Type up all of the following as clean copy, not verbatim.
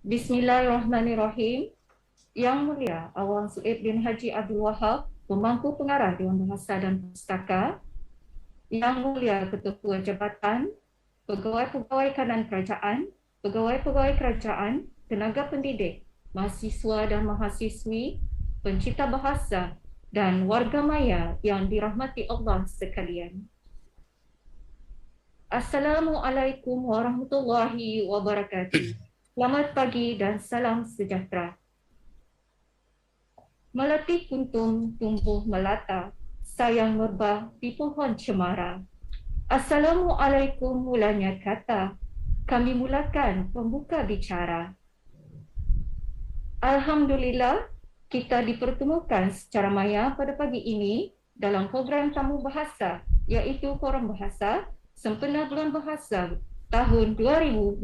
Bismillahirrahmanirrahim. Yang Mulia Awang Suib bin Haji Abdul Wahab, Pemangku Pengarah Dewan Bahasa dan Pustaka. Yang Mulia Ketua Jabatan, Pegawai-pegawai kanan kerajaan, pegawai-pegawai kerajaan, tenaga pendidik, mahasiswa dan mahasiswi, pencipta bahasa dan warga maya yang dirahmati Allah sekalian. Assalamualaikum warahmatullahi wabarakatuh. Selamat pagi dan salam sejahtera. Melati kuntum tumbuh melata, sayang merbah di pohon cemara. Assalamualaikum mulanya kata, kami mulakan pembuka bicara. Alhamdulillah, kita dipertemukan secara maya pada pagi ini dalam program tamu bahasa, iaitu Forum Bahasa Sempena Bulan Bahasa tahun 2021.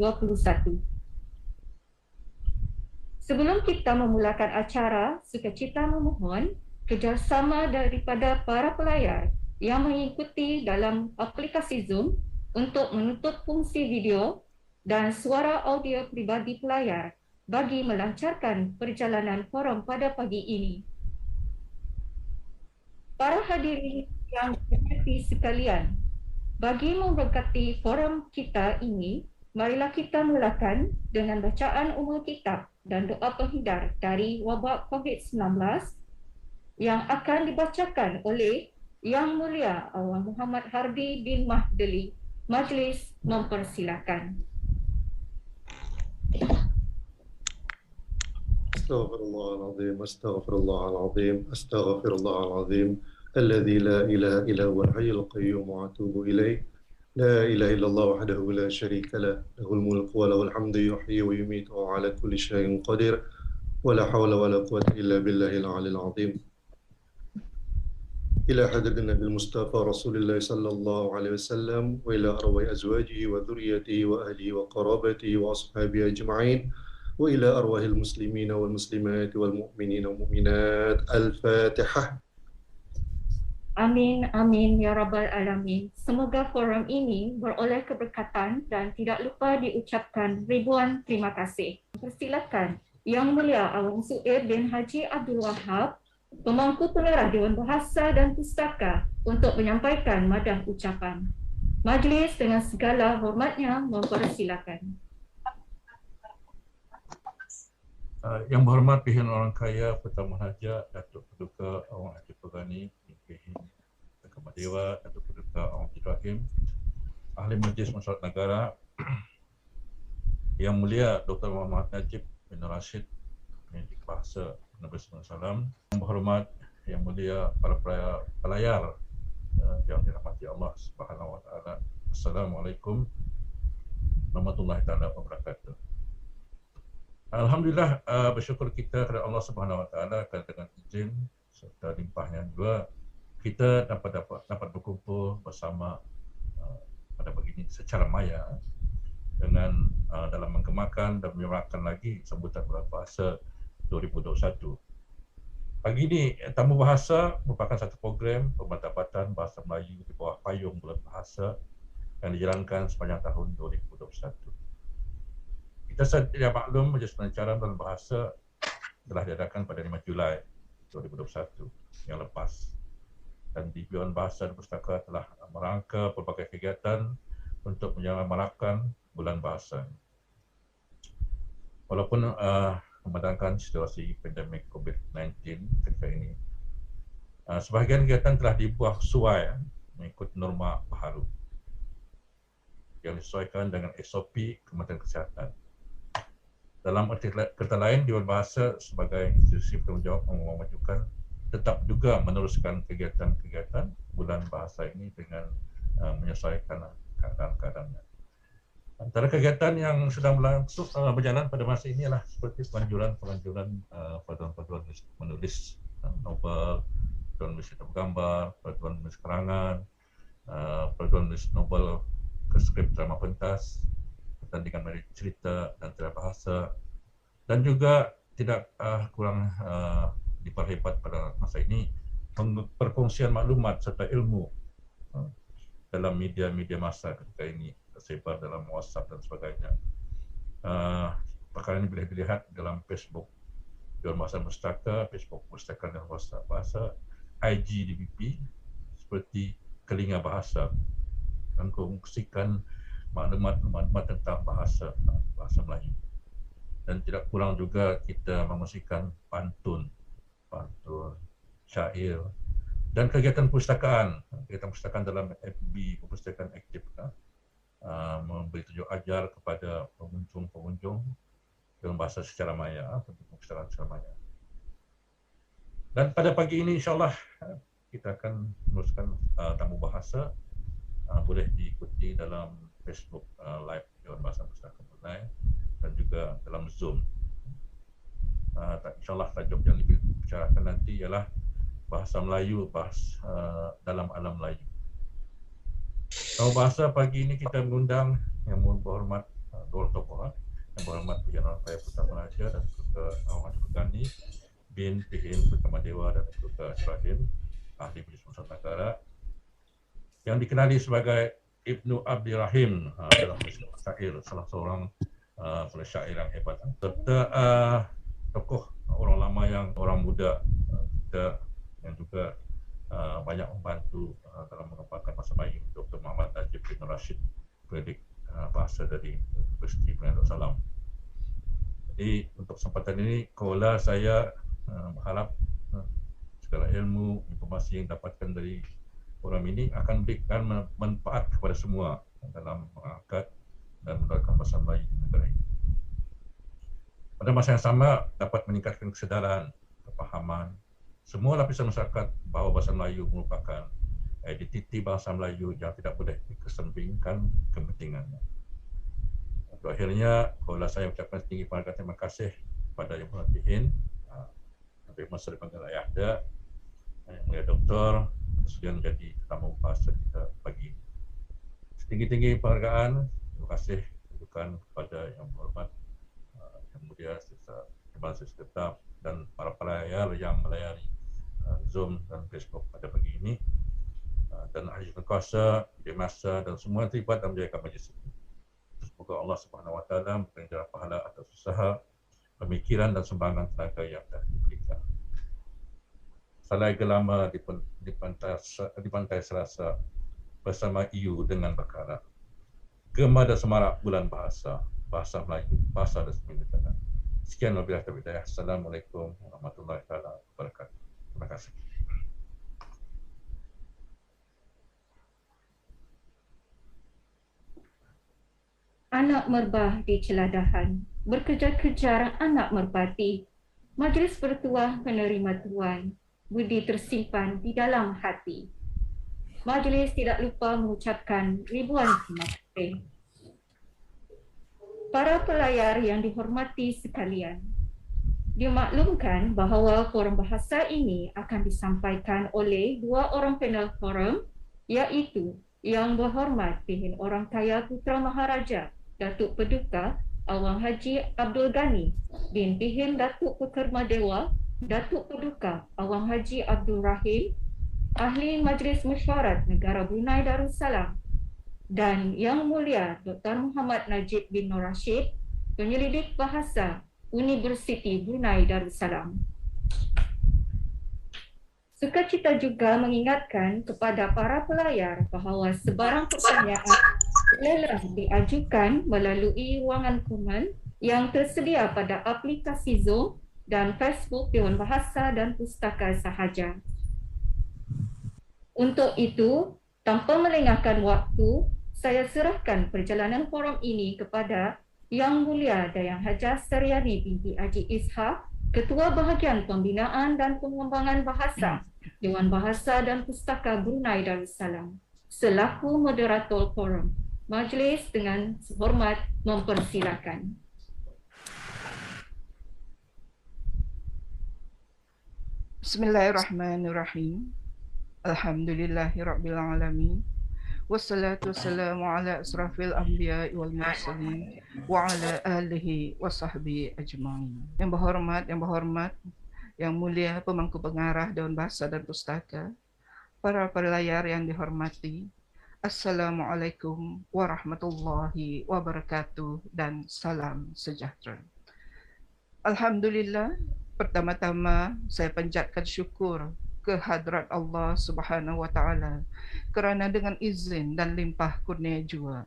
Sebelum kita memulakan acara, sukacita memohon kerjasama daripada para pelayar yang mengikuti dalam aplikasi Zoom untuk menutup fungsi video dan suara audio pribadi pelayar bagi melancarkan perjalanan forum pada pagi ini. Para hadirin yang dihormati sekalian, bagi memberkati forum kita ini, marilah kita mulakan dengan bacaan umul kitab dan doa penghindar dari wabak COVID-19 yang akan dibacakan oleh Yang Mulia Awang Muhammad Harbi bin Mahdali. Majlis mempersilakan. Astaghfirullahaladzim, astaghfirullahaladzim, astaghfirullahaladzim. Alladzi la ilaha illa huwal hayyul qayyum wa atubu ilaih. La ilaha illallah wahdahu la syarika lah, lahul mulku wa lahul hamdu yuhyi wa yumiitu wa ala kulli syai'in qadir. Wa la hawla wa la quwwata illa billahil aliyyil azim. إلى حضرة النبي المصطفى رسول الله صلى الله عليه وسلم وإلى أرواح أزواجه وذريته وأهله وقرابته وأصحابه أجمعين وإلى أرواح المسلمين والمسلمات والمؤمنين والمؤمنات. الفاتحة. Amin, amin, ya Rabbal Alamin. Semoga forum ini beroleh keberkatan dan tidak lupa diucapkan ribuan terima kasih. Persilakan Yang Mulia Awang Suib bin Haji Abdul Wahab, Pemangku Pengarah Dewan Bahasa dan Pustaka, untuk menyampaikan madah ucapan. Majlis dengan segala hormatnya mempersilakan. Yang berhormat Pihak Orang Kaya Pertama Haja Datuk Paduka Awang Haji Pegani, Mahkamah Dewan, Datuk Paduka Awang Haji Rahim, Ahli Majlis Masyarakat Negara, Yang Mulia Dr. Muhammad Najib bin Rashid, Pendidik Bahasa Nabi SAW, yang berhormat Yang Mulia para pelayar yang dirahmati Allah Subhanahu Wa Taala. Assalamualaikum warahmatullahi taala wabarakatuh. Alhamdulillah, bersyukur kita kepada Allah Subhanahu Wa Taala kerana dengan izin serta limpahnya juga kita dapat berkumpul bersama pada pagi ini secara maya dengan dalam menggemakan dan menyemarakkan lagi sambutan Bulan Bahasa 2021. Pagi ini, Tamu Bahasa merupakan satu program pemantapan bahasa Melayu di bawah payung Bulan Bahasa yang dijalankan sepanjang tahun 2021. Kita sedia maklum, Majlis Pelancaran Bulan Bahasa telah diadakan pada 5 Julai 2021 yang lepas. Dan di Dewan Bahasa dan Pustaka telah merangka pelbagai kegiatan untuk menyemarakkan Bulan Bahasa. Walaupun memandangkan situasi pandemik COVID-19 ketika ini, sebahagian kegiatan telah dibuat sesuai mengikut norma baharu yang disesuaikan dengan SOP Kementerian Kesihatan. Dalam arti kata lain, Dewan Bahasa sebagai institusi bertanggungjawab memajukan tetap juga meneruskan kegiatan-kegiatan Bulan Bahasa ini dengan menyesuaikan keadaan-keadaannya. Antara kegiatan yang sedang berjalan pada masa ini adalah seperti penganjuran paduan menulis novel, paduan menulis gambar, paduan menulis karangan, paduan menulis novel ke skrip drama pentas, pertandingan media cerita dan tera bahasa, dan juga tidak kurang diperhebat pada masa ini perkongsian maklumat serta ilmu dalam media-media masa ketika ini tersebar dalam WhatsApp dan sebagainya. perkara ini boleh dilihat dalam Facebook Dewan Bahasa Pustaka, Facebook Pustaka dan Bahasa, IG DBP seperti Kelinga Bahasa, dan kongsikan maklumat-maklumat tentang bahasa Melayu. Dan tidak kurang juga kita mengongsikan pantun, syair, dan kegiatan perpustakaan dalam FB Perpustakaan Aktif, memberi tunjuk ajar kepada pengunjung dalam bahasa secara maya, perpustakaan secara maya. Dan pada pagi ini insyaAllah kita akan meneruskan tamu bahasa, boleh diikuti dalam Facebook Live Dewan Bahasa Pustaka Brunei dan juga dalam Zoom. InsyaAllah tajuk yang dibicarakan nanti ialah bahasa Melayu, dalam alam Melayu. Tamu bahasa pagi ini kita mengundang yang berhormat dua tokoh, yang berhormat Pujana Raya Putra Malaysia dan juga Awang Gani bin Tihin Pertama Dewa dan juga Ibrahim, ahli Majlis Nusantara, yang dikenali sebagai Ibnu Abdirrahim dalam syair, salah seorang syair yang hebat, serta tokoh orang muda kita yang juga banyak membantu dalam mengembangkan bahasa Melayu, Dr. Muhammad Najib bin Rashid, pendidik bahasa dari Universiti Brunei Darussalam. Jadi untuk kesempatan ini, kaulah saya berharap segala ilmu, informasi yang dapatkan dari forum ini akan memberikan manfaat kepada semua dalam mengangkat dan menerapkan bahasa Melayu di negara ini. Pada masa yang sama dapat meningkatkan kesedaran, kepahaman semua lapisan masyarakat bahawa bahasa Melayu merupakan identiti bahasa Melayu yang tidak boleh dikesampingkan kepentingannya. Untuk akhirnya, kaulah saya ucapkan setinggi penghargaan terima kasih kepada Yang Berhormat Habib Masri Panggal Ayahda, Yang Mulia Doktor, sudah menjadi tamu bahasa kita pagi ini. Setinggi-tinggi penghargaan, terima kasih ditujukan kepada Yang Berhormat Yang Mulia Kepala Sekretariat dan para pelayar yang melayari Zoom dan Facebook pada pagi ini, dan ahli kuasa, media massa dan semua yang terlibat dalam menjayakan majlis ini. Semoga Allah Subhanahu Wa Taala memberi jalan pahala atas usaha, pemikiran dan sumbangan tenaga yang telah diberikan. Salai gelama di pantai Selasa bersama IU dengan berkarat. Gema dan semarak bulan bahasa Melayu, bahasa dan sembilan. Sekian wabillahi taufiq. Assalamualaikum warahmatullahi wabarakatuh. Terima kasih. Anak merbah di celadahan, berkejar-kejar anak merpati. Majlis bertuah menerima tuan, budi tersimpan di dalam hati. Majlis tidak lupa mengucapkan ribuan terima kasih. Para pelayar yang dihormati sekalian, dimaklumkan bahawa forum bahasa ini akan disampaikan oleh dua orang panel forum, iaitu Yang Berhormat Tihin Orang Kaya Putra Maharaja Datuk Paduka Awang Haji Abdul Ghani bin Tihin Datuk Pekerma Dewa Datuk Paduka Awang Haji Abdul Rahim, Ahli Majlis Mesyuarat Negara Brunei Darussalam, dan Yang Mulia Dr. Muhammad Najib bin Rashid, Penyelidik Bahasa Universiti Brunei Darussalam. Sukacita juga mengingatkan kepada para pelayar bahawa sebarang pertanyaan bolehlah diajukan melalui ruangan komen yang tersedia pada aplikasi Zoom dan Facebook Dewan Bahasa dan Pustaka sahaja. Untuk itu, tanpa melengahkan waktu, saya serahkan perjalanan forum ini kepada Yang Mulia Dayang Hajah Saryani binti Haji Ishak, Ketua Bahagian Pembinaan dan Pengembangan Bahasa Dewan Bahasa dan Pustaka Brunei Darussalam, selaku moderator forum. Majlis dengan hormat mempersilakan. Bismillahirrahmanirrahim. Alhamdulillahirabbil alamin. Wassalatu wassalamu ala asrafil anbiya'i wal mursalin wa ala alihi wa sahbihi ajma'in. Yang berhormat, yang mulia pemangku pengarah Dewan Bahasa dan Pustaka, para pelayar yang dihormati, Assalamualaikum warahmatullahi wabarakatuh dan salam sejahtera. Alhamdulillah, pertama-tama saya panjatkan syukur ke hadrat Allah Subhanahu wa taala kerana dengan izin dan limpah kurnia jua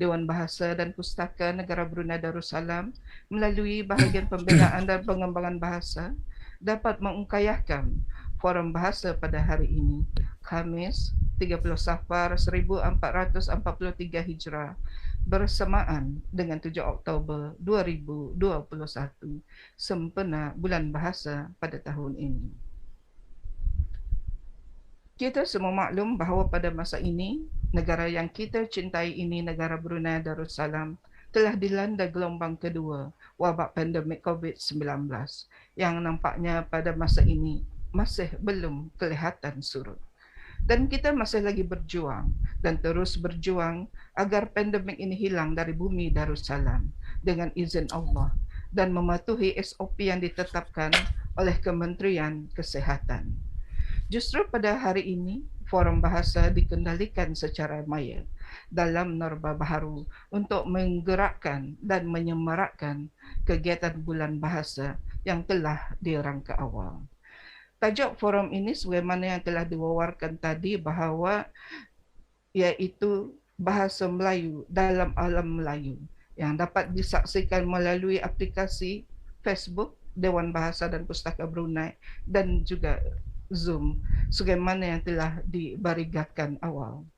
Dewan Bahasa dan Pustaka Negara Brunei Darussalam melalui bahagian pembinaan dan pengembangan bahasa dapat mengungkayahkan forum bahasa pada hari ini, Khamis 30 Safar 1443 Hijrah bersamaan dengan 7 Oktober 2021 sempena bulan bahasa pada tahun ini. Kita semua maklum bahawa pada masa ini, negara yang kita cintai ini, negara Brunei Darussalam, telah dilanda gelombang kedua wabak pandemik COVID-19 yang nampaknya pada masa ini masih belum kelihatan surut. Dan kita masih lagi berjuang dan terus berjuang agar pandemik ini hilang dari bumi Darussalam dengan izin Allah dan mematuhi SOP yang ditetapkan oleh Kementerian Kesehatan. Justru pada hari ini, forum bahasa dikendalikan secara maya dalam norma baharu untuk menggerakkan dan menyemarakkan kegiatan bulan bahasa yang telah dirangka awal. Tajuk forum ini sebagaimana yang telah diwawarkan tadi bahawa iaitu bahasa Melayu dalam alam Melayu yang dapat disaksikan melalui aplikasi Facebook Dewan Bahasa dan Pustaka Brunei dan juga Zoom sebagaimana yang telah dibarigakan awal.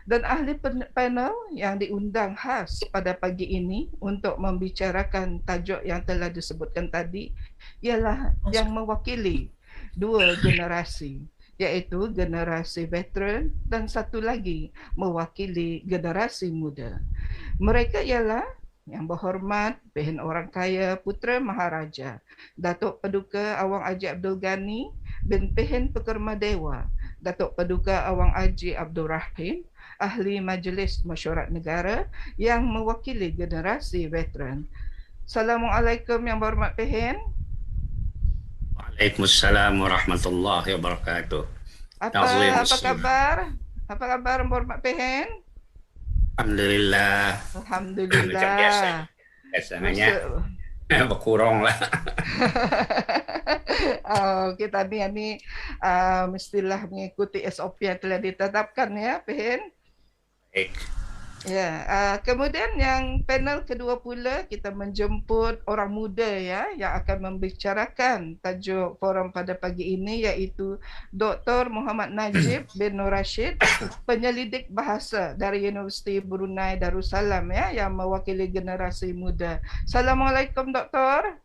Dan ahli panel yang diundang khas pada pagi ini untuk membicarakan tajuk yang telah disebutkan tadi ialah yang mewakili dua generasi, iaitu generasi veteran dan satu lagi mewakili generasi muda. Mereka ialah Yang Berhormat Pehen Orang Kaya Putera Maharaja Datuk Paduka Awang Haji Abdul Ghani bin Pehen Pekerma Dewa Datuk Paduka Awang Haji Abdul Rahim, Ahli Majlis Mesyuarat Negara yang mewakili generasi veteran. Assalamualaikum Yang Berhormat Pehen. Waalaikumsalam warahmatullahi wabarakatuh. Apa kabar? Apa kabar Yang Berhormat Pehen? Alhamdulillah. Alhamdulillah. Macam biasa. Biasanya berkurang lah. Kita ni mestilah mengikuti SOP yang telah ditetapkan ya, Pehen. Baik. Ya, kemudian yang panel kedua pula kita menjemput orang muda ya yang akan membicarakan tajuk forum pada pagi ini iaitu Dr. Muhammad Najib bin Nur Rashid, penyelidik bahasa dari Universiti Brunei Darussalam ya yang mewakili generasi muda. Assalamualaikum Doktor.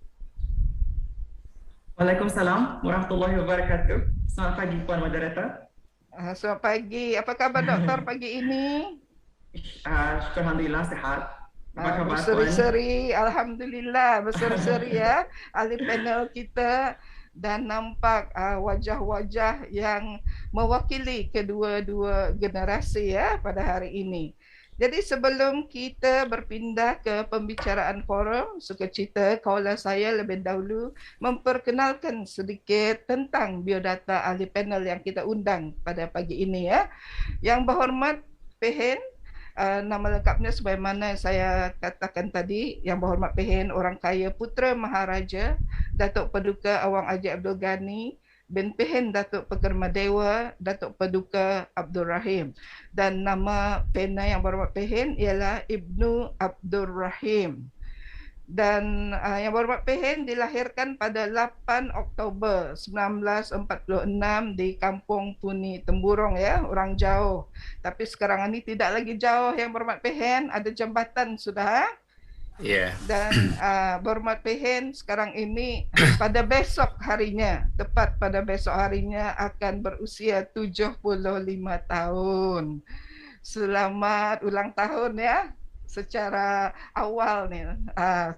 Waalaikumsalam warahmatullahi wabarakatuh. Selamat pagi Puan Moderator. Selamat pagi. Apa khabar Doktor pagi ini? Alhamdulillah sehat. Apa kabar berseri-seri, alhamdulillah berseri-seri ya ahli panel kita dan nampak wajah-wajah yang mewakili kedua-dua generasi ya pada hari ini. Jadi sebelum kita berpindah ke pembicaraan forum, sukacita kaulah saya lebih dahulu memperkenalkan sedikit tentang biodata ahli panel yang kita undang pada pagi ini ya. Yang Berhormat Pehen, nama lengkapnya sebagaimana saya katakan tadi, Yang Berhormat Pehen Orang Kaya Putera Maharaja Datuk Paduka Awang Haji Abdul Ghani bin Pehen Datuk Pekerma Dewa Datuk Paduka Abdul Rahim, dan nama pena Yang Berhormat Pehen ialah Ibnu Abdul Rahim. Dan Yang Berhormat Pehen dilahirkan pada 8 Oktober 1946 di Kampung Puni Temburong ya, orang jauh. Tapi sekarang ini tidak lagi jauh Yang Berhormat Pehen, ada jambatan sudah. Ya. Yeah. Dan Berhormat Pehen sekarang ini pada besok harinya, tepat pada besok harinya akan berusia 75 tahun. Selamat ulang tahun ya. Secara awal nih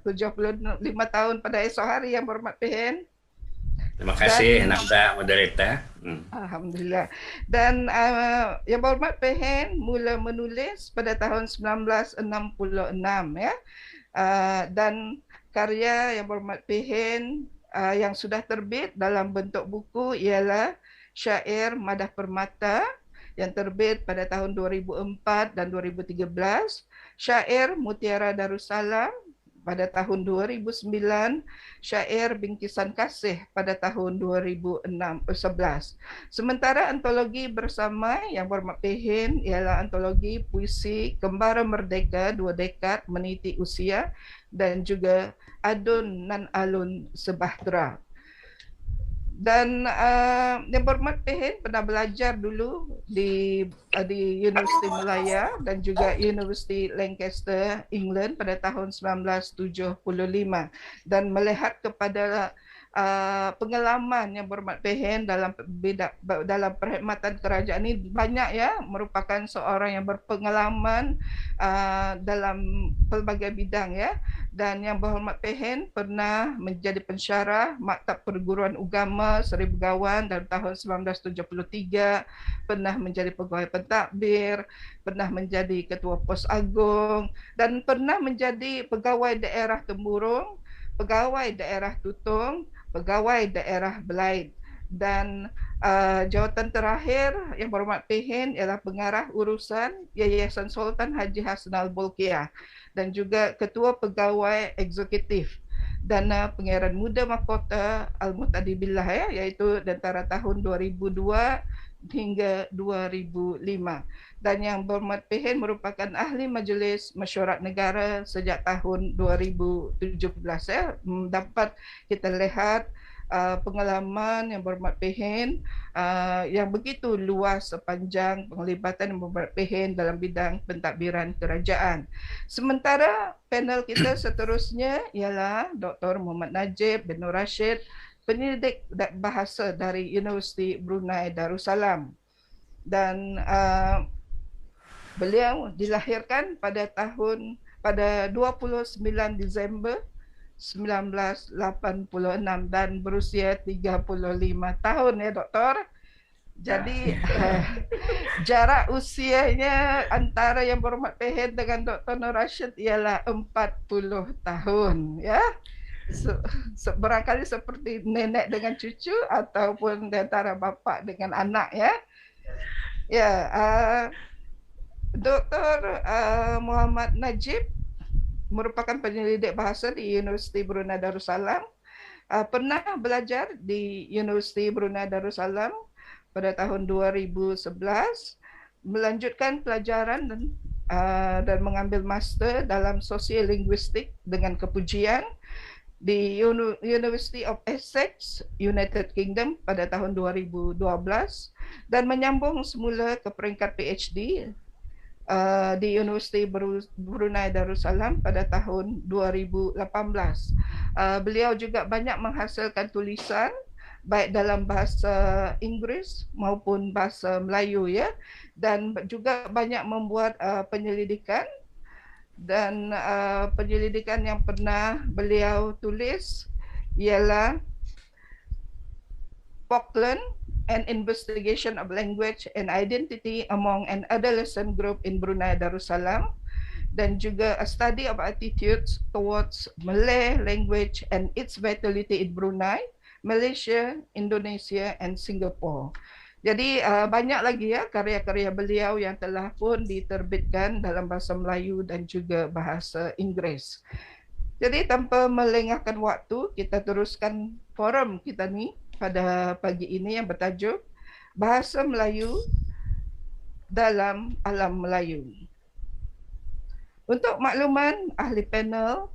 75 tahun pada esok hari Yang Berhormat Pehen. Terima kasih Nafda Moderator. Alhamdulillah. Dan Yang Berhormat Pehen mula menulis pada tahun 1966 ya. Dan karya Yang Berhormat Pehen yang sudah terbit dalam bentuk buku ialah Syair Madah Permata yang terbit pada tahun 2004 dan 2013, Syair Mutiara Darussalam pada tahun 2009, syair Bingkisan Kasih pada tahun 2011. Sementara antologi bersama yang berhormat Pehin ialah antologi puisi Kembara Merdeka 2 Dekad Meniti Usia dan juga Adun Nan Alun Sebahtera. Dan yang berhormat Pehin pernah belajar dulu di Universiti Malaya dan juga Universiti Lancaster, England pada tahun 1975 dan melihat kepada pengalaman yang berhormat Pehin dalam perkhidmatan kerajaan ini banyak ya, merupakan seorang yang berpengalaman dalam pelbagai bidang ya. Dan yang berhormat Pehin pernah menjadi pensyarah Maktab Perguruan Agama Seri Begawan dalam tahun 1973, pernah menjadi pegawai pentadbir, pernah menjadi ketua pos agung dan pernah menjadi pegawai daerah Temburong, pegawai daerah Tutong, pegawai daerah Belaid. Dan jawatan terakhir yang berhormat Pehin ialah pengarah urusan Yayasan Sultan Haji Hassanal Bolkiah dan juga ketua pegawai eksekutif Dana Pengeran Muda Mahkota Al-Mu'tadibillah ya, iaitu antara tahun 2002 hingga 2005. Dan yang berhormat Pehin merupakan ahli Majlis Mesyuarat Negara sejak tahun 2017 ya. Dapat kita lihat pengalaman yang berhormat Pehin yang begitu luas sepanjang penglibatan yang berhormat Pehin dalam bidang pentadbiran kerajaan. Sementara panel kita seterusnya ialah Dr. Muhammad Najib bin Nur Rashid, penyelidik bahasa dari Universiti Brunei Darussalam. Dan beliau dilahirkan pada 29 Disember 1986 dan berusia 35 tahun ya doktor. Jadi jarak usianya antara yang berhormat Pehin dengan Dr. Nur Rashid ialah 40 tahun ya. Barangkali seperti nenek dengan cucu ataupun antara bapa dengan anak ya. Ya, Dr. Muhammad Najib merupakan penyelidik bahasa di Universiti Brunei Darussalam. Pernah belajar di Universiti Brunei Darussalam pada tahun 2011, melanjutkan pelajaran dan mengambil master dalam sosiolinguistik dengan kepujian di University of Essex, United Kingdom pada tahun 2012 dan menyambung semula ke peringkat PhD di Universiti Brunei Darussalam pada tahun 2018. Beliau juga banyak menghasilkan tulisan baik dalam bahasa Inggeris maupun bahasa Melayu ya, dan juga banyak membuat penyelidikan. Dan penyelidikan yang pernah beliau tulis ialah Falkland, an investigation of language and identity among an adolescent group in Brunei Darussalam, dan juga a study of attitudes towards Malay language and its vitality in Brunei, Malaysia, Indonesia and Singapore. Jadi banyak lagi ya karya-karya beliau yang telah pun diterbitkan dalam bahasa Melayu dan juga bahasa Inggeris. Jadi tanpa melengahkan waktu, kita teruskan forum kita ni pada pagi ini yang bertajuk Bahasa Melayu dalam Alam Melayu. Untuk makluman ahli panel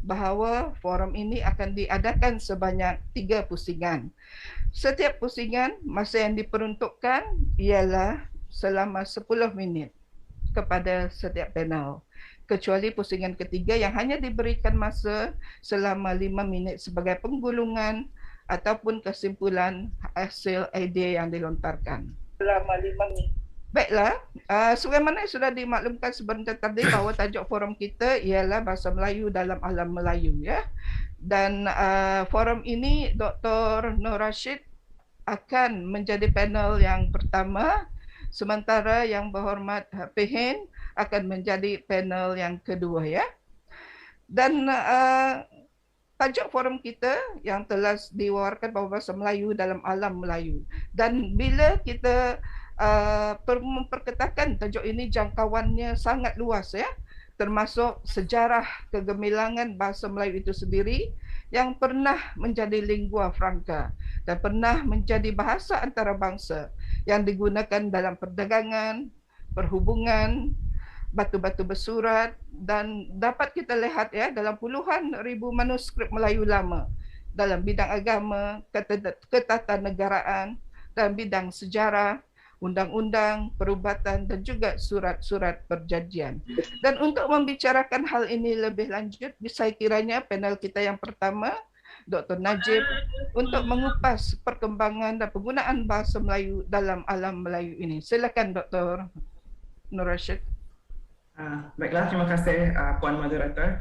bahawa forum ini akan diadakan sebanyak 3 pusingan. Setiap pusingan masa yang diperuntukkan ialah selama 10 minit kepada setiap panel. Kecuali pusingan ketiga yang hanya diberikan masa selama 5 minit sebagai penggulungan ataupun kesimpulan hasil idea yang dilontarkan. Selama 5 minit. Baiklah, sebagaimana sudah dimaklumkan sebentar tadi bahawa tajuk forum kita ialah Bahasa Melayu dalam Alam Melayu ya. Dan forum ini Dr. Nur Rashid akan menjadi panel yang pertama, sementara yang berhormat Pehin akan menjadi panel yang kedua ya. Dan tajuk forum kita yang telah diwawarkan bahawa Bahasa Melayu dalam Alam Melayu. Dan bila kita memperkatakan tajuk ini jangkauannya sangat luas ya. termasuk sejarah kegemilangan bahasa Melayu itu sendiri yang pernah menjadi lingua franca dan pernah menjadi bahasa antarabangsa yang digunakan dalam perdagangan, perhubungan, batu-batu bersurat, dan dapat kita lihat ya dalam puluhan ribu manuskrip Melayu lama dalam bidang agama, ketatanegaraan, dalam bidang sejarah, undang-undang, perubatan dan juga surat-surat perjanjian. Dan untuk membicarakan hal ini lebih lanjut, saya kiranya panel kita yang pertama, Dr. Najib, untuk mengupas perkembangan dan penggunaan bahasa Melayu dalam alam Melayu ini. Silakan Dr. Nur Rashid. Baiklah, terima kasih Puan Moderator.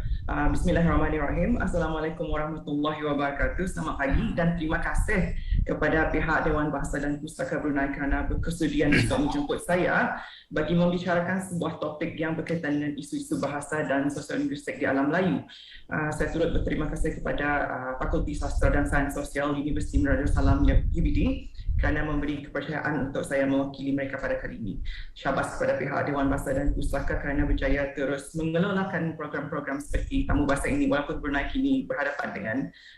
Bismillahirrahmanirrahim. Assalamualaikum warahmatullahi wabarakatuh. Selamat pagi dan terima kasih kepada pihak Dewan Bahasa dan Pustaka Brunei kerana berkesudian untuk menjemput saya bagi membicarakan sebuah topik yang berkaitan dengan isu-isu bahasa dan sosial linguistik di alam Melayu. Saya turut berterima kasih kepada Fakulti Sastra dan Sains Sosial Universiti Mira Darussalam UBD kerana memberi kepercayaan untuk saya mewakili mereka pada kali ini. Syabas kepada pihak Dewan Bahasa dan Pustaka kerana berjaya terus mengelolakan program-program seperti Tamu Bahasa ini walaupun Brunei kini berhadapan dengan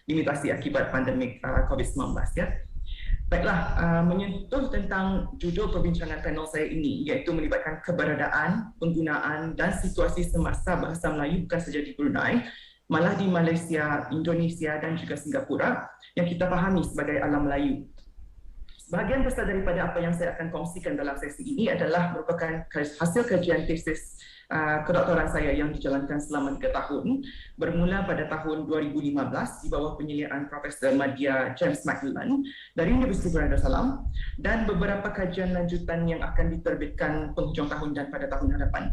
limitasi akibat pandemik COVID-19 ya. Baiklah, menyentuh tentang judul perbincangan panel saya ini iaitu melibatkan keberadaan, penggunaan dan situasi semasa bahasa Melayu bukan sahaja di Brunei, malah di Malaysia, Indonesia dan juga Singapura yang kita fahami sebagai alam Melayu. Sebahagian besar daripada apa yang saya akan kongsikan dalam sesi ini adalah merupakan hasil kajian tesis kedoktoran saya yang dijalankan selama 3 tahun, bermula pada tahun 2015 di bawah penyeliaan Profesor Madya James Macmillan dari Universiti Mira Darussalam dan beberapa kajian lanjutan yang akan diterbitkan penghujung tahun dan pada tahun hadapan.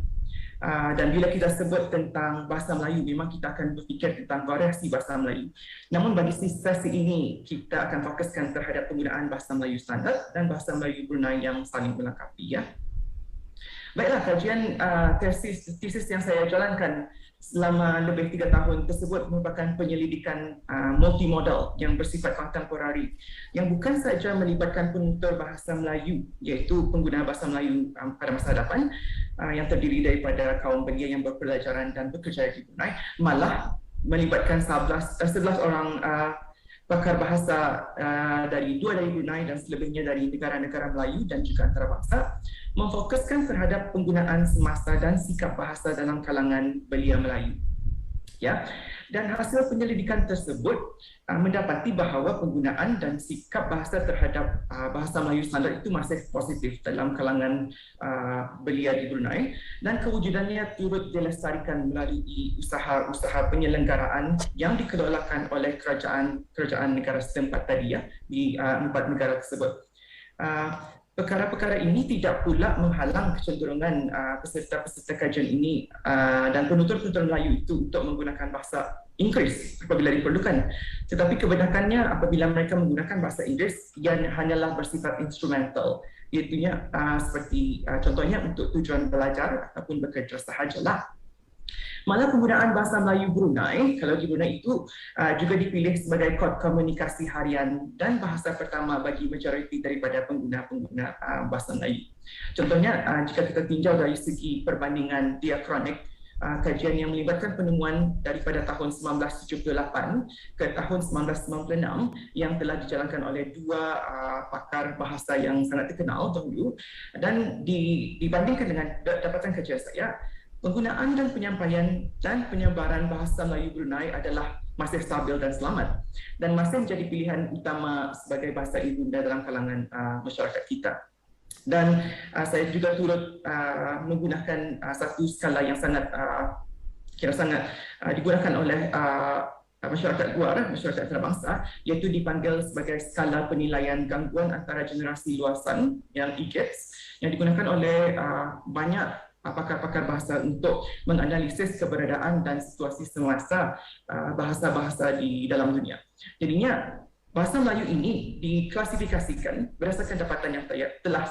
Dan bila kita sebut tentang bahasa Melayu, memang kita akan berfikir tentang variasi bahasa Melayu. Namun bagi sesi ini, kita akan fokuskan terhadap penggunaan bahasa Melayu standard dan bahasa Melayu Brunei yang saling melengkapi. Ya. Baiklah, kajian tesis yang saya jalankan selama lebih 3 tahun tersebut merupakan penyelidikan multimodal yang bersifat kontemporari yang bukan sahaja melibatkan penutur bahasa Melayu iaitu pengguna bahasa Melayu pada masa hadapan yang terdiri daripada kaum belia yang berpelajaran dan bekerja di Brunei, malah melibatkan 11 orang pakar bahasa dari 2 dari Brunei dan selebihnya dari negara-negara Melayu dan juga antarabangsa memfokuskan terhadap penggunaan semasa dan sikap bahasa dalam kalangan belia Melayu. Ya. Dan hasil penyelidikan tersebut mendapati bahawa penggunaan dan sikap bahasa terhadap bahasa Melayu standard itu masih positif dalam kalangan belia di Brunei dan kewujudannya turut dilestarikan melalui usaha-usaha penyelenggaraan yang dikelolakan oleh kerajaan negara setempat tadi ya di 4 negara tersebut. Perkara-perkara ini tidak pula menghalang kecenderungan peserta-peserta kajian ini dan penutur-penutur Melayu itu untuk menggunakan bahasa Inggeris apabila diperlukan. Tetapi kebanyakannya apabila mereka menggunakan bahasa Inggeris, ia hanyalah bersifat instrumental. Iaitunya seperti contohnya untuk tujuan belajar ataupun bekerja sahajalah. Malah penggunaan bahasa Melayu Brunei, kalau di Brunei itu juga dipilih sebagai kod komunikasi harian dan bahasa pertama bagi majoriti daripada pengguna-pengguna bahasa Melayu. Contohnya, jika kita tinjau dari segi perbandingan diakronik, kajian yang melibatkan penemuan daripada tahun 1978 ke tahun 1996 yang telah dijalankan oleh 2 pakar bahasa yang sangat terkenal dahulu dan dibandingkan dengan dapatan kajian saya, penggunaan dan penyampaian dan penyebaran bahasa Melayu Brunei adalah masih stabil dan selamat dan masih menjadi pilihan utama sebagai bahasa ibunda dalam kalangan masyarakat kita. Dan saya juga turut menggunakan satu skala yang sangat digunakan oleh masyarakat luar, masyarakat antarabangsa, iaitu dipanggil sebagai skala penilaian gangguan antara generasi luasan yang IGETS yang digunakan oleh banyak pakar-pakar bahasa untuk menganalisis keberadaan dan situasi semasa bahasa-bahasa di dalam dunia. Jadinya bahasa Melayu ini diklasifikasikan berdasarkan dapatan yang telah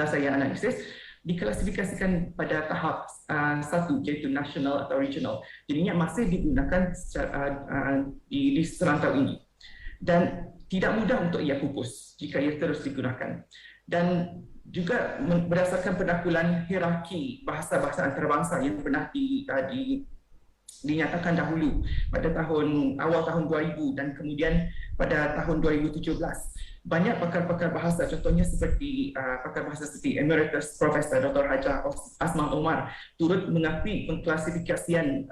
saya analisis, diklasifikasikan pada tahap 1 iaitu national atau regional. Jadinya masih digunakan di serantau ini dan tidak mudah untuk ia pupus jika ia terus digunakan. Dan juga berdasarkan penaklukan hierarki bahasa-bahasa antarabangsa yang pernah dinyatakan dahulu pada awal tahun 2000 dan kemudian pada tahun 2017. Banyak pakar-pakar bahasa, contohnya seperti pakar bahasa seperti Emeritus Profesor Dr. Hajah Asma Omar turut mengakui pengklasifikasian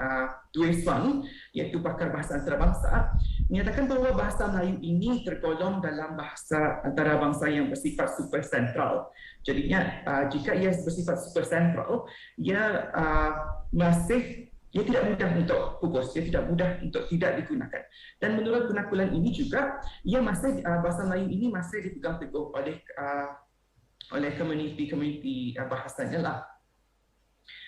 Duiswang, iaitu pakar bahasa antarabangsa, menyatakan bahawa bahasa Melayu ini tergolong dalam bahasa antarabangsa yang bersifat super sentral. Jadinya jika ia bersifat super sentral, ia tidak mudah untuk pupus, ia tidak mudah untuk tidak digunakan. Dan menurut penaklukan ini juga, bahasa Melayu ini masih dipegang teguh oleh komuniti bahasanya lah.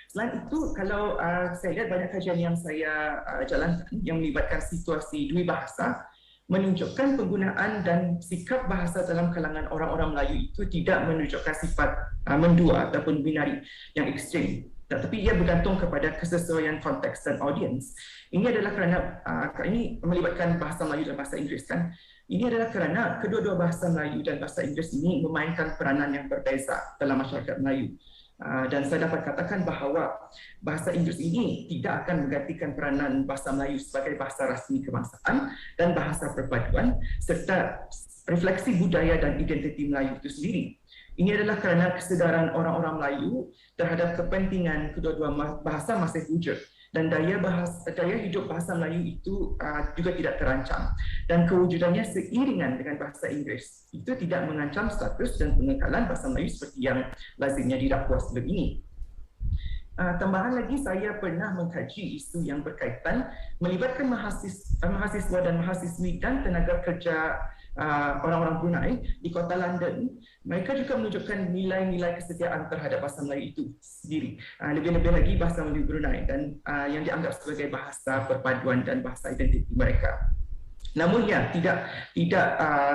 Selain itu, kalau saya lihat banyak kajian yang saya jalankan yang melibatkan situasi dui bahasa, menunjukkan penggunaan dan sikap bahasa dalam kalangan orang-orang Melayu itu tidak menunjukkan sifat mendua ataupun binari yang ekstrim. Tetapi ia bergantung kepada kesesuaian konteks dan audiens. Ini adalah kerana ini melibatkan bahasa Melayu dan bahasa Inggeris kan. Ini adalah kerana kedua-dua bahasa Melayu dan bahasa Inggeris ini memainkan peranan yang berbeza dalam masyarakat Melayu. Dan saya dapat katakan bahawa bahasa Inggeris ini tidak akan menggantikan peranan bahasa Melayu sebagai bahasa rasmi kebangsaan dan bahasa perpaduan serta refleksi budaya dan identiti Melayu itu sendiri. Ini adalah kerana kesedaran orang-orang Melayu terhadap kepentingan kedua-dua bahasa masih wujud dan daya hidup bahasa Melayu itu juga tidak terancam, dan kewujudannya seiringan dengan bahasa Inggeris itu tidak mengancam status dan pengekalan bahasa Melayu seperti yang lazimnya didakwa sebelum ini. Tambahan lagi, saya pernah mengkaji isu yang berkaitan melibatkan mahasiswa dan mahasiswi dan tenaga kerja orang-orang Brunei di kota London. Mereka juga menunjukkan nilai-nilai kesetiaan terhadap bahasa Melayu itu sendiri. Lebih-lebih lagi bahasa Melayu Brunei dan yang dianggap sebagai bahasa perpaduan dan bahasa identiti mereka. Namun ya, tidak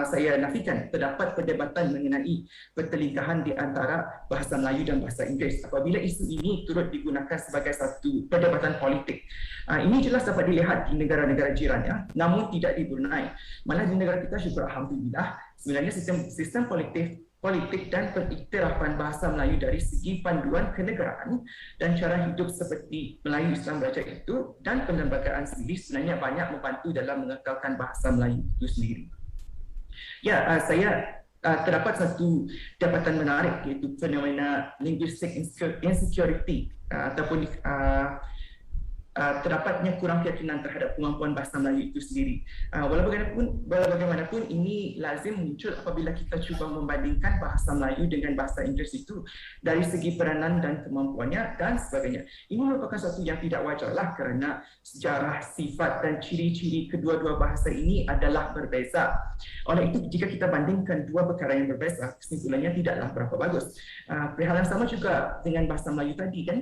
saya nafikan terdapat perdebatan mengenai pertelingkahan di antara bahasa Melayu dan bahasa Inggeris apabila isu ini turut digunakan sebagai satu perdebatan politik. Ini jelas dapat dilihat di negara-negara jiran ya, namun tidak di Brunei. Malah di negara kita syukur alhamdulillah, sebenarnya sistem politik dan pengiktirafan bahasa Melayu dari segi panduan kenegaraan dan cara hidup seperti Melayu Islam Belajar itu dan pelembagaan sendiri sebenarnya banyak membantu dalam mengekalkan bahasa Melayu itu sendiri. Ya, saya terdapat satu dapatan menarik, iaitu fenomena linguistic insecurity ataupun terdapatnya kurang keyakinan terhadap kemampuan bahasa Melayu itu sendiri. Walau bagaimanapun ini lazim muncul apabila kita cuba membandingkan bahasa Melayu dengan bahasa Inggeris itu dari segi peranan dan kemampuannya dan sebagainya. Ini merupakan sesuatu yang tidak wajarlah kerana sejarah, sifat dan ciri-ciri kedua-dua bahasa ini adalah berbeza. Oleh itu, jika kita bandingkan dua perkara yang berbeza, kesimpulannya tidaklah berapa bagus. Perihal yang sama juga dengan bahasa Melayu tadi kan.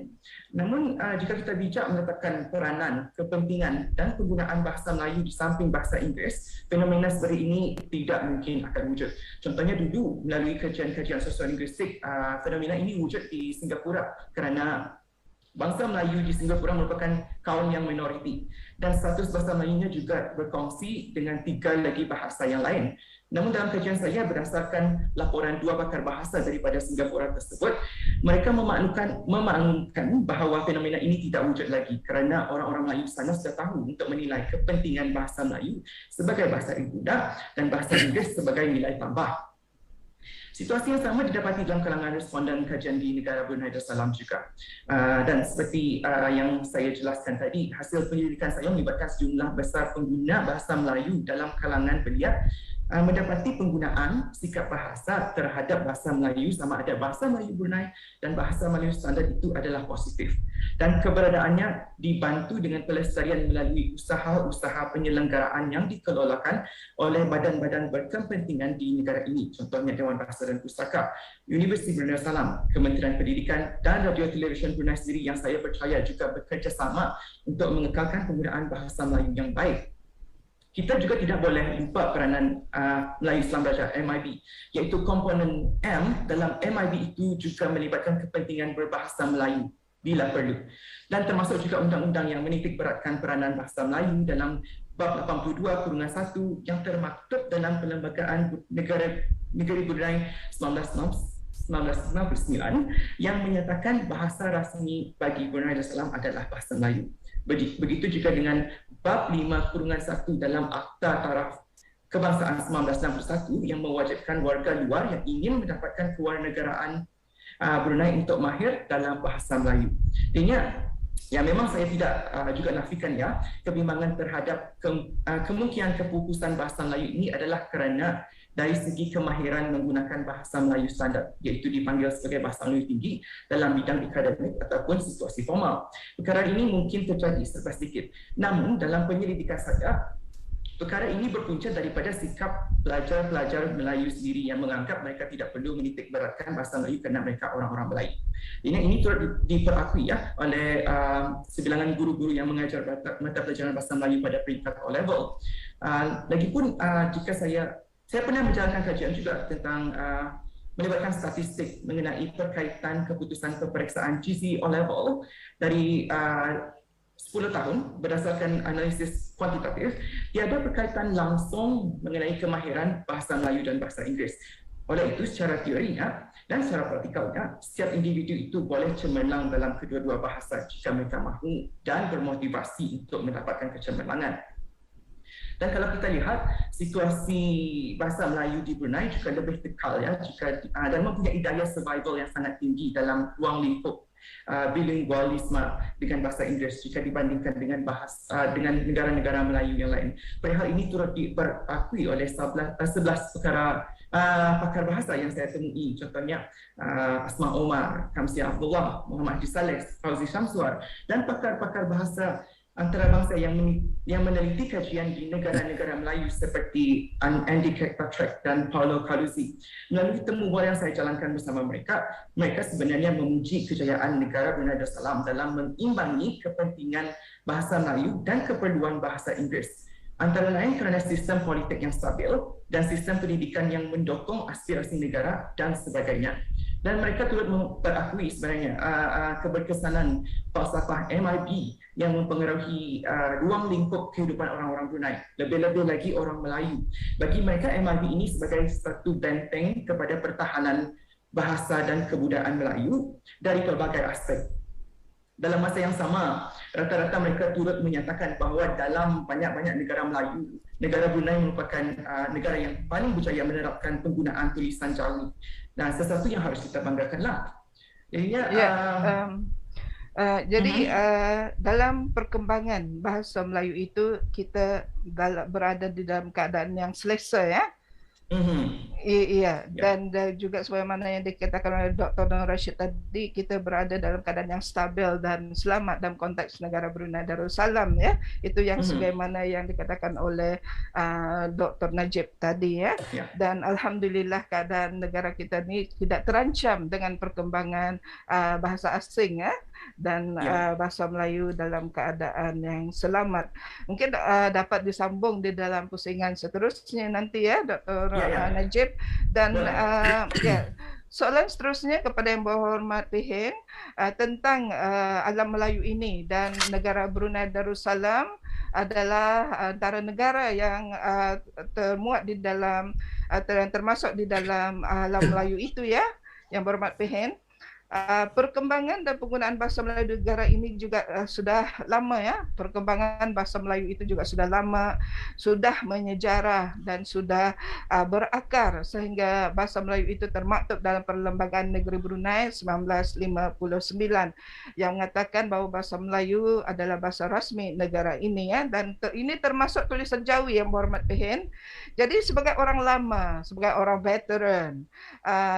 Namun jika kita bijak meletakkan peranan, kepentingan dan penggunaan bahasa Melayu di samping bahasa Inggeris, fenomena seperti ini tidak mungkin akan wujud. Contohnya dulu melalui kajian-kajian sosiolinguistik, fenomena ini wujud di Singapura kerana bangsa Melayu di Singapura merupakan kaum yang minoriti dan status bahasa Melayunya juga berkongsi dengan 3 lagi bahasa yang lain. Namun dalam kajian saya berdasarkan laporan 2 pakar bahasa daripada Singapura tersebut, mereka memaklumkan bahawa fenomena ini tidak wujud lagi kerana orang-orang Melayu sana sudah tahu untuk menilai kepentingan bahasa Melayu sebagai bahasa ibunda dan bahasa Inggeris sebagai nilai tambah. Situasi yang sama didapati dalam kalangan responden kajian di negara Brunei Darussalam juga. Dan seperti yang saya jelaskan tadi, hasil penyelidikan saya melibatkan sejumlah besar pengguna bahasa Melayu dalam kalangan belia mendapati penggunaan sikap bahasa terhadap bahasa Melayu sama ada bahasa Melayu Brunei dan bahasa Melayu standard itu adalah positif. Dan keberadaannya dibantu dengan pelestarian melalui usaha-usaha penyelenggaraan yang dikelolakan oleh badan-badan berkepentingan di negara ini. Contohnya Dewan Bahasa dan Pustaka, Universiti Brunei Darussalam, Kementerian Pendidikan dan Radio Televisyen Brunei sendiri yang saya percaya juga bekerjasama untuk mengekalkan penggunaan bahasa Melayu yang baik. Kita juga tidak boleh lupa peranan Melayu Islam Belajar MIB, iaitu komponen M dalam MIB itu juga melibatkan kepentingan berbahasa Melayu bila perlu. Dan termasuk juga undang-undang yang menitik beratkan peranan bahasa Melayu dalam bab 82/1 yang termaktub dalam Perlembagaan Negeri Brunei 1999 1999 yang menyatakan bahasa rasmi bagi Brunei Darussalam adalah bahasa Melayu. Begitu juga dengan bab 5/1 dalam Akta Taraf Kebangsaan 1961 yang mewajibkan warga luar yang ingin mendapatkan kewarganegaraan Brunei untuk mahir dalam bahasa Melayu. Artinya, ya memang saya tidak juga nafikan ya, kebimbangan terhadap kemungkinan keputusan bahasa Melayu ini adalah kerana dari segi kemahiran menggunakan bahasa Melayu standard, iaitu dipanggil sebagai bahasa Melayu tinggi dalam bidang akademik ataupun situasi formal. Perkara ini mungkin terjadi serba sedikit. Namun dalam penyelidikan saya, perkara ini berpunca daripada sikap pelajar-pelajar Melayu sendiri yang menganggap mereka tidak perlu menitik beratkan bahasa Melayu kerana mereka orang-orang Melayu. Ini turut diperakui ya oleh sebilangan guru-guru yang mengajar mata pelajaran bahasa Melayu pada peringkat O-level. Lagipun jika saya pernah menjalankan kajian juga tentang melibatkan statistik mengenai perkaitan keputusan peperiksaan GC O-level dari 10 tahun berdasarkan analisis kuantitatif, tiada berkaitan langsung mengenai kemahiran bahasa Melayu dan bahasa Inggeris. Oleh itu, secara teorinya dan secara praktikalnya, setiap individu itu boleh cemerlang dalam kedua-dua bahasa jika mereka mahu dan bermotivasi untuk mendapatkan kecemerlangan. Dan kalau kita lihat situasi bahasa Melayu di Brunei juga lebih kekal ya, dan mempunyai daya survival yang sangat tinggi dalam ruang lingkup bilingualisme dengan bahasa Inggeris jika dibandingkan dengan negara-negara Melayu yang lain. Perihal ini turut diperakui oleh 11 pakar bahasa yang saya temui, contohnya Asma Omar, Kamsia Abdullah, Muhammad Haji Saleh, Fauzi Syamsuar, dan pakar-pakar bahasa antarabangsa yang meneliti kajian di negara-negara Melayu seperti Andy Kirkpatrick dan Paulo Caluzzi. Melalui temubual yang saya jalankan bersama mereka sebenarnya memuji kejayaan negara Brunei Darussalam dalam mengimbangi kepentingan bahasa Melayu dan keperluan bahasa Inggeris. Antara lain kerana sistem politik yang stabil dan sistem pendidikan yang mendukung aspirasi negara dan sebagainya. Dan mereka turut memperakui sebenarnya keberkesanan falsafah MIB yang mempengaruhi ruang lingkup kehidupan orang-orang Brunei, lebih-lebih lagi orang Melayu. Bagi mereka, MIB ini sebagai satu benteng kepada pertahanan bahasa dan kebudayaan Melayu dari pelbagai aspek. Dalam masa yang sama, rata-rata mereka turut menyatakan bahawa dalam banyak-banyak negara Melayu, negara Brunei merupakan negara yang paling berjaya menerapkan penggunaan tulisan Jawi. Dan sesuatu yang harus kita banggakanlah. Jadi dalam perkembangan bahasa Melayu itu kita berada di dalam keadaan yang selesa ya. Iya, dan juga sebagaimana yang dikatakan oleh Dr. Nur Rashid tadi, kita berada dalam keadaan yang stabil dan selamat dalam konteks negara Brunei Darussalam ya. Itu yang sebagaimana yang dikatakan oleh Dr. Najib tadi ya. Dan alhamdulillah keadaan negara kita ni tidak terancam dengan perkembangan bahasa asing ya, dan bahasa Melayu dalam keadaan yang selamat. Mungkin dapat disambung di dalam pusingan seterusnya nanti ya, Dr. Najib. Dan soalan seterusnya kepada Yang Berhormat Pihin tentang alam Melayu ini, dan negara Brunei Darussalam adalah antara negara yang termuat di dalam termasuk di dalam alam Melayu itu ya, Yang Berhormat Pihin. Perkembangan dan penggunaan bahasa Melayu di negara ini juga sudah lama ya. Perkembangan bahasa Melayu itu juga sudah lama, sudah menyejarah dan sudah berakar sehingga bahasa Melayu itu termaktub dalam Perlembagaan Negeri Brunei 1959 yang mengatakan bahawa bahasa Melayu adalah bahasa rasmi negara ini ya, dan ini termasuk tulisan Jawi Yang Berhormat Pihin. Jadi sebagai orang lama, sebagai orang veteran,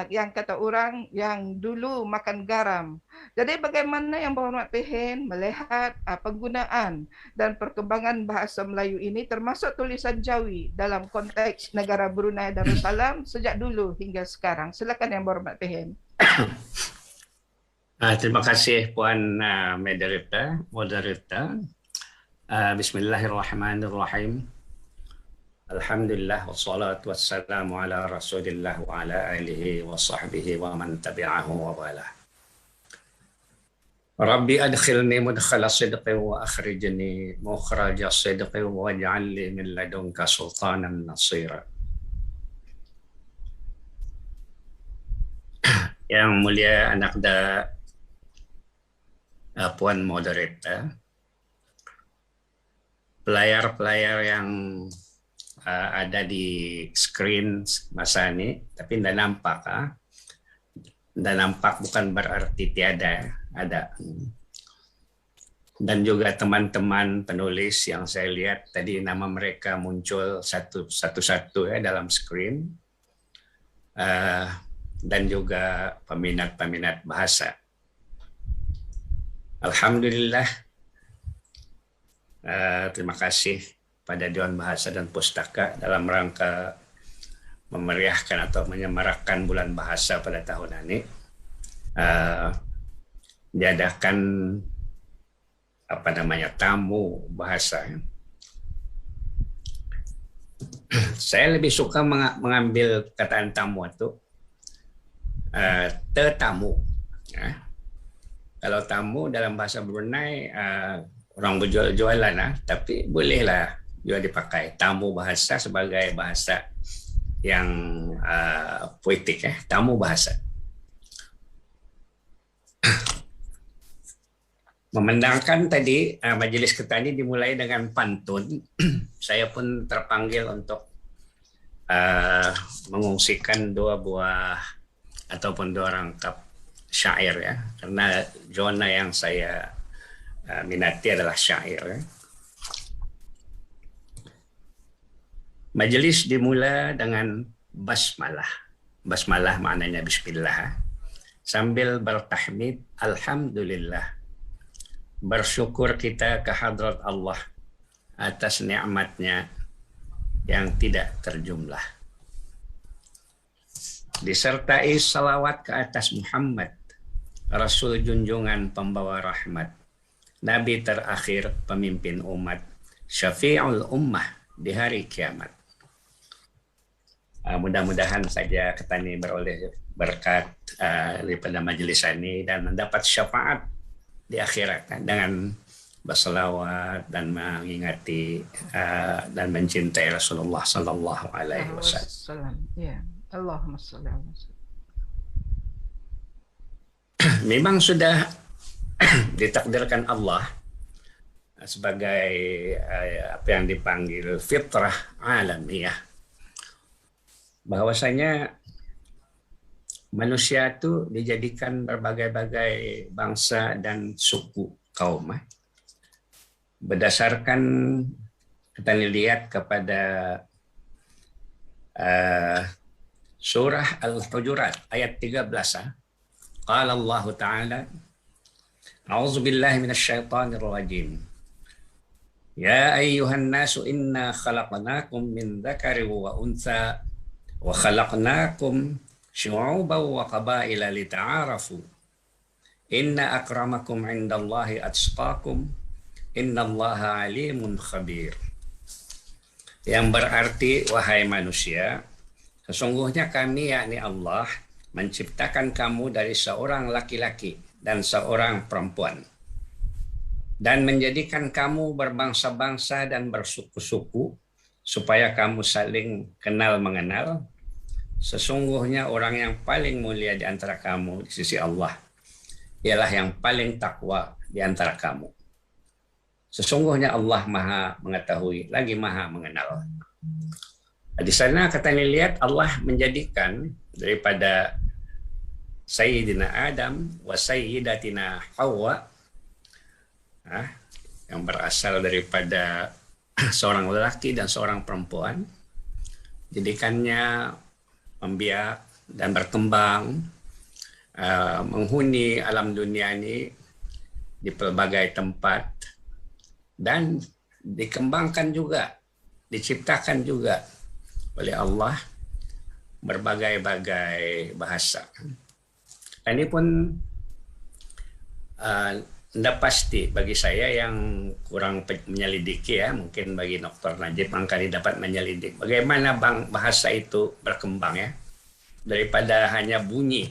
yang kata orang yang dulu makan garam. Jadi bagaimana Yang Berhormat Pihin melihat penggunaan dan perkembangan bahasa Melayu ini termasuk tulisan Jawi dalam konteks negara Brunei Darussalam sejak dulu hingga sekarang. Silakan Yang Berhormat Pihin. Terima kasih Puan Moderator. Bismillahirrahmanirrahim. Alhamdulillah wassalatu wassalamu ala Rasulillah wa ala alihi wa sahbihi wa man tabi'ahu wa wala. Rabbi adkhilni mudkhala sidqi wa akhrijni mukhraja sidqi waj'al li min ladunka sultanan nasira. Yang mulia anak Puan Moderator, pelayar-pelayar yang ada di screen masa ini, tapi tidak nampak. Tidak nampak bukan berarti tiada, ada. Dan juga teman-teman penulis yang saya lihat tadi nama mereka muncul satu-satu ya dalam screen. Dan juga peminat-peminat bahasa. Alhamdulillah, terima kasih pada Dewan Bahasa dan Pustaka dalam rangka memeriahkan atau menyemarakkan bulan bahasa pada tahun ini. Diadakan tamu bahasa. Saya lebih suka mengambil kataan tamu itu tetamu. Kalau tamu dalam bahasa Brunei orang berjual-jualan, tapi bolehlah juga dipakai tamu bahasa sebagai bahasa yang poetik, tamu bahasa. Memandangkan tadi majelis kita ini dimulai dengan pantun, saya pun terpanggil untuk mengungsikan dua rangkap syair ya, karena zona yang saya minati adalah syair. Ya. Majelis dimulai dengan basmalah. Basmalah maknanya bismillah. Sambil bertahmid, alhamdulillah. Bersyukur kita ke hadrat Allah atas nikmatnya yang tidak terjumlah. Disertai salawat ke atas Muhammad, Rasul junjungan pembawa rahmat, Nabi terakhir pemimpin umat, Syafi'ul ummah di hari kiamat. Mudah-mudahan saja kita ini beroleh berkat daripada majelis ini dan mendapat syafaat di akhirat dengan berselawat dan mengingati dan mencintai Rasulullah sallallahu alaihi wasallam. Ya, Allahumma shalli ala wasallam. Memang sudah ditakdirkan Allah sebagai apa yang dipanggil fitrah alamiah, bahwasanya manusia itu dijadikan berbagai-bagai bangsa dan suku kaum. Berdasarkan kita lihat kepada surah Al-Hujurat ayat 13. Qala Allah Ta'ala, A'udzu billahi minasyaitonir rajim. Ya ayyuhan nasu inna khalaqnakum min dzakari wa untha wa khalaqnakum syu'uban wa qabaila lita'arafu. Inna akramakum 'indallahi atqakum. Innallaha 'alimun khabir. Yang berarti, wahai manusia, sesungguhnya kami yakni Allah menciptakan kamu dari seorang laki-laki dan seorang perempuan, dan menjadikan kamu berbangsa-bangsa dan bersuku-suku supaya kamu saling kenal mengenal. Sesungguhnya orang yang paling mulia di antara kamu di sisi Allah ialah yang paling takwa di antara kamu. Sesungguhnya Allah Maha mengetahui lagi Maha mengenal. Di sana katanya lihat Allah menjadikan daripada Sayyidina Adam wa Sayyidatina Hawa, yang berasal daripada seorang lelaki dan seorang perempuan, jadikannya membiak dan berkembang, menghuni alam dunia ini di pelbagai tempat, dan dikembangkan juga, diciptakan juga oleh Allah berbagai-bagai bahasa. Ini pun tidak pasti bagi saya yang kurang menyelidiki ya, mungkin bagi Dr. Najib barangkali dapat menyelidik bagaimana bahasa itu berkembang ya, daripada hanya bunyi.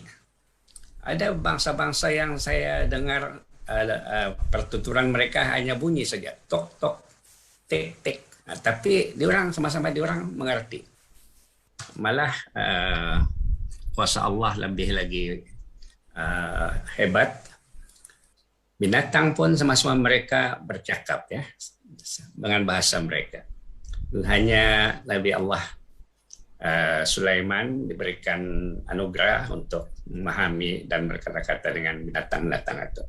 Ada bangsa-bangsa yang saya dengar pertuturan mereka hanya bunyi saja, tok tok, tik tik, tapi diorang sama-sama diorang mengerti. Malah kuasa Allah lebih lagi hebat. Binatang pun sama-sama mereka bercakap ya dengan bahasa mereka. Hanya Nabi Allah Sulaiman diberikan anugerah untuk memahami dan berkata-kata dengan binatang-binatang itu.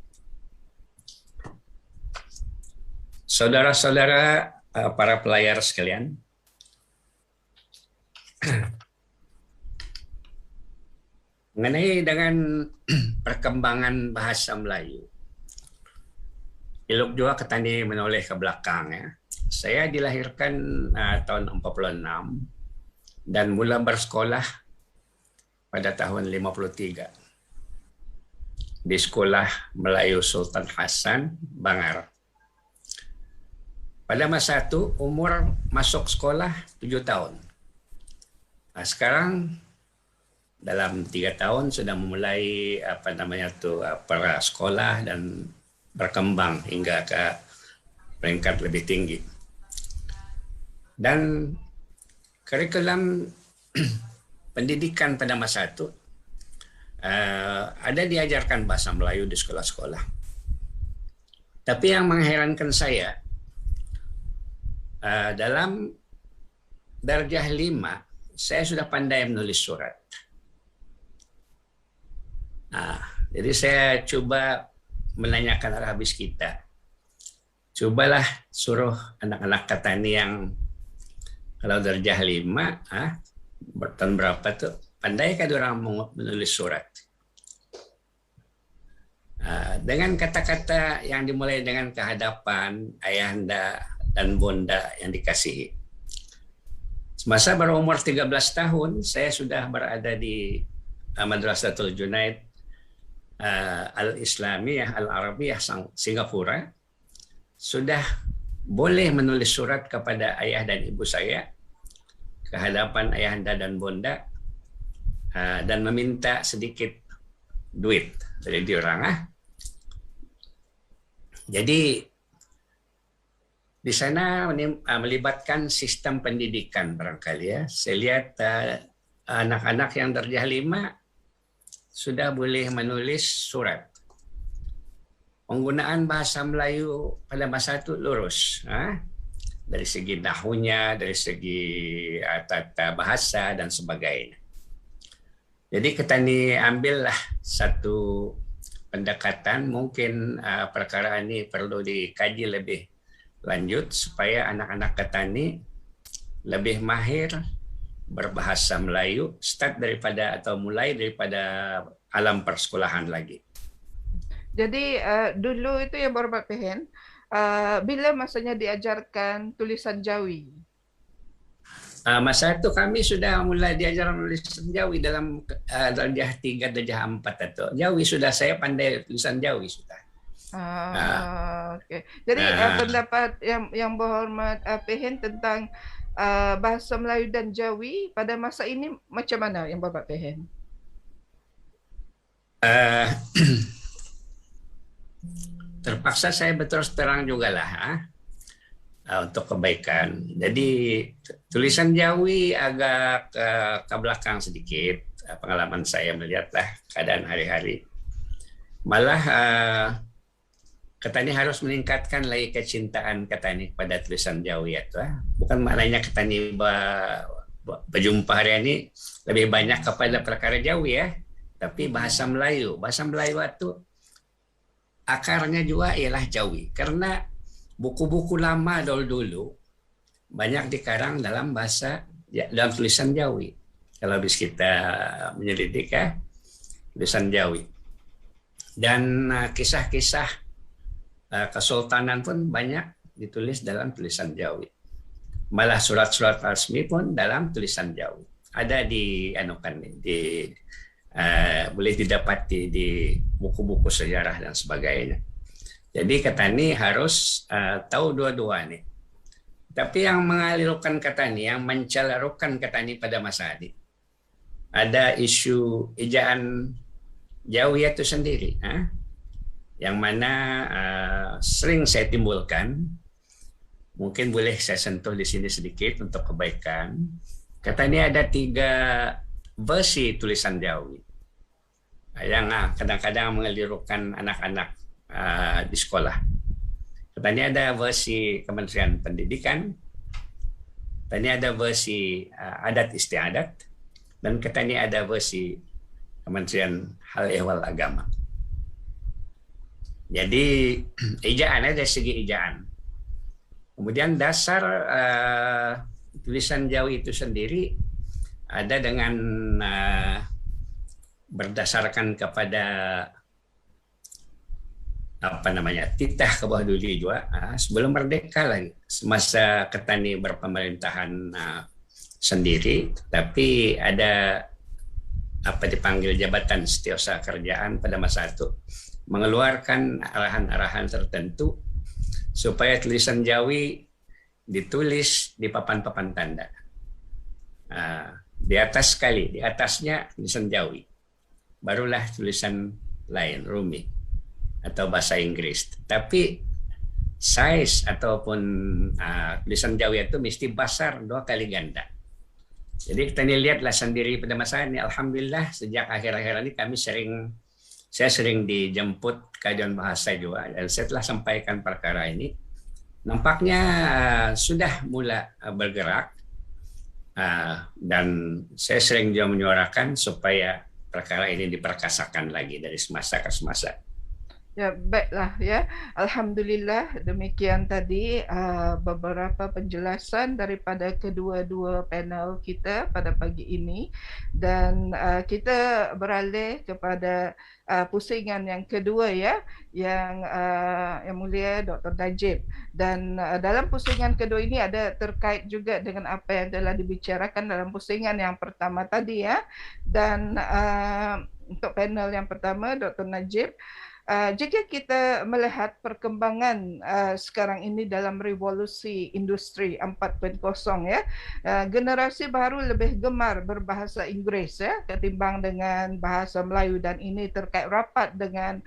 Saudara-saudara para pelayar sekalian, mengenai dengan perkembangan bahasa Melayu, Ilok juga ketani menoleh ke belakang ya. Saya dilahirkan tahun 46 dan mula bersekolah pada tahun 53 di Sekolah Melayu Sultan Hasan, Bangar. Pada masa itu umur masuk sekolah 7 tahun. Nah, sekarang dalam 3 tahun sudah memulai prasekolah dan berkembang hingga ke peringkat lebih tinggi. Dan kurikulum pendidikan pada masa itu ada diajarkan bahasa Melayu di sekolah-sekolah. Tapi yang mengherankan saya, dalam darjah 5 saya sudah pandai menulis surat. Jadi saya coba menanyakan arah habis kita. Cobalah suruh anak-anak Katani yang kalau darjah 5, tahun berapa tuh, pandai kan orang menulis surat. Dengan kata-kata yang dimulai dengan kehadapan ayahanda dan bunda yang dikasihi. Semasa berumur 13 tahun, saya sudah berada di Madrasatul Junaid Al-Islamiyah Al-Arabiyah Singapura, sudah boleh menulis surat kepada ayah dan ibu saya ke hadapan ayahanda dan bunda dan meminta sedikit duit dari diorang. Jadi di sana melibatkan sistem pendidikan barangkali ya. Saya lihat anak-anak yang darjah 5 sudah boleh menulis surat. Penggunaan bahasa Melayu pada masa itu lurus. Dari segi nahunya, dari segi tata bahasa dan sebagainya. Jadi Ketani ambillah satu pendekatan, mungkin perkara ini perlu dikaji lebih lanjut supaya anak-anak Ketani lebih mahir berbahasa Melayu, mulai daripada alam persekolahan lagi. Jadi dulu itu ya Bapak Pehen, bila masanya diajarkan tulisan Jawi? Masa itu kami sudah mulai diajar tulisan Jawi dalam darjah 3, darjah 4 itu. Jawi sudah, saya pandai tulisan Jawi sudah. Oke. Jadi pendapat yang berhormat Pehen tentang bahasa Melayu dan Jawi pada masa ini macam mana yang Bapak Pehen? Terpaksa saya berterus terang juga lah untuk kebaikan. Jadi tulisan Jawi agak ke belakang sedikit. Pengalaman saya melihatlah keadaan hari-hari. Malah Ketani harus meningkatkan lagi kecintaan Ketani pada tulisan Jawi itu. Bukan maknanya Ketani berjumpa hari ini lebih banyak kepada perkara Jawi ya, tapi bahasa Melayu. Bahasa Melayu itu akarnya juga ialah Jawi. Karena buku-buku lama dulu banyak dikarang dalam dalam tulisan Jawi. Kalau bisa kita menyelidik tulisan Jawi. Dan kisah-kisah kesultanan pun banyak ditulis dalam tulisan Jawi. Malah surat-surat resmi pun dalam tulisan Jawi. Ada boleh didapati di buku-buku sejarah dan sebagainya. Jadi Ketani harus tahu dua-dua nih. Tapi yang mengalirkan Ketani, yang mencelarukan Ketani pada masa ini, ada isu ejaan Jawi itu sendiri. Yang mana sering saya timbulkan, mungkin boleh saya sentuh di sini sedikit untuk kebaikan. Katanya ada 3 versi tulisan Jawi. yang kadang-kadang mengelirukan anak-anak di sekolah. Katanya ada versi Kementerian Pendidikan, katanya ada versi adat istiadat, dan katanya ada versi Kementerian Hal Ehwal Agama. Jadi ejaan dari segi ejaan. Kemudian dasar tulisan Jawi itu sendiri ada dengan berdasarkan kepada titah ke bawah duli juga sebelum merdeka lagi, semasa Ketani berpemerintahan sendiri, tapi ada dipanggil Jabatan Setiausaha Kerajaan pada masa itu mengeluarkan arahan-arahan tertentu supaya tulisan Jawi ditulis di papan-papan tanda. Di atas sekali, di atasnya tulisan Jawi, barulah tulisan lain, Rumi atau bahasa Inggris. Tapi size ataupun tulisan Jawi itu mesti besar 2 kali ganda. Jadi kita lihatlah sendiri pada masa ini, alhamdulillah sejak akhir-akhir ini saya sering dijemput kajian bahasa juga, dan saya telah sampaikan perkara ini. Nampaknya sudah mulai bergerak, dan saya sering juga menyuarakan supaya perkara ini diperkasakan lagi dari semasa ke semasa. Ya, baiklah ya. Alhamdulillah, demikian tadi beberapa penjelasan daripada kedua-dua panel kita pada pagi ini, dan kita beralih kepada pusingan yang kedua ya, yang mulia Dr. Najib. Dan dalam pusingan kedua ini ada terkait juga dengan apa yang telah dibicarakan dalam pusingan yang pertama tadi ya. Dan untuk panel yang pertama, Dr. Najib, jika kita melihat perkembangan sekarang ini dalam revolusi industri 4.0 ya, generasi baru lebih gemar berbahasa Inggris ya ketimbang dengan bahasa Melayu, dan ini terkait rapat dengan